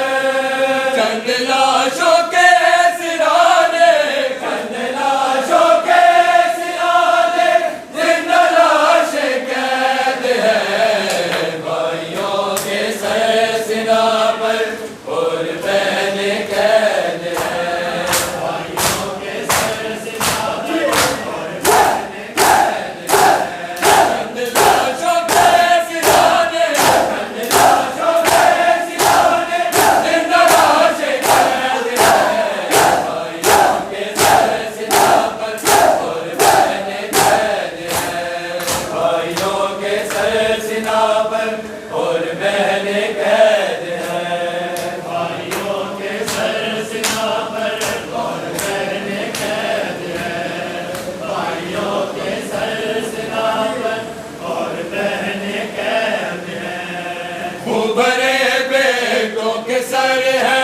S3: چند لاشوں کے سرانے چند لاشوں کے سرانے زندہ لاش قید ہے بھائیوں کے سر سنا پر اور بہنیں قید ہے بھائیوں کے سر سنا پر اور بہنیں قید ہے چند لاشوں کے سرانے چند لاشوں کے سرانے زندہ لاش قید ہے بھائیوں کے سر سنا پر اور بہنیں قید ہے بھائیوں کے سر سنا پر اور بہنیں قید ہے بھائیوں کے سر سنا پر اور بہنیں قید ہے بھائیوں کے سر سنا پر اور بہنیں قید ہے خون بھرے بیٹوں کے سر ہے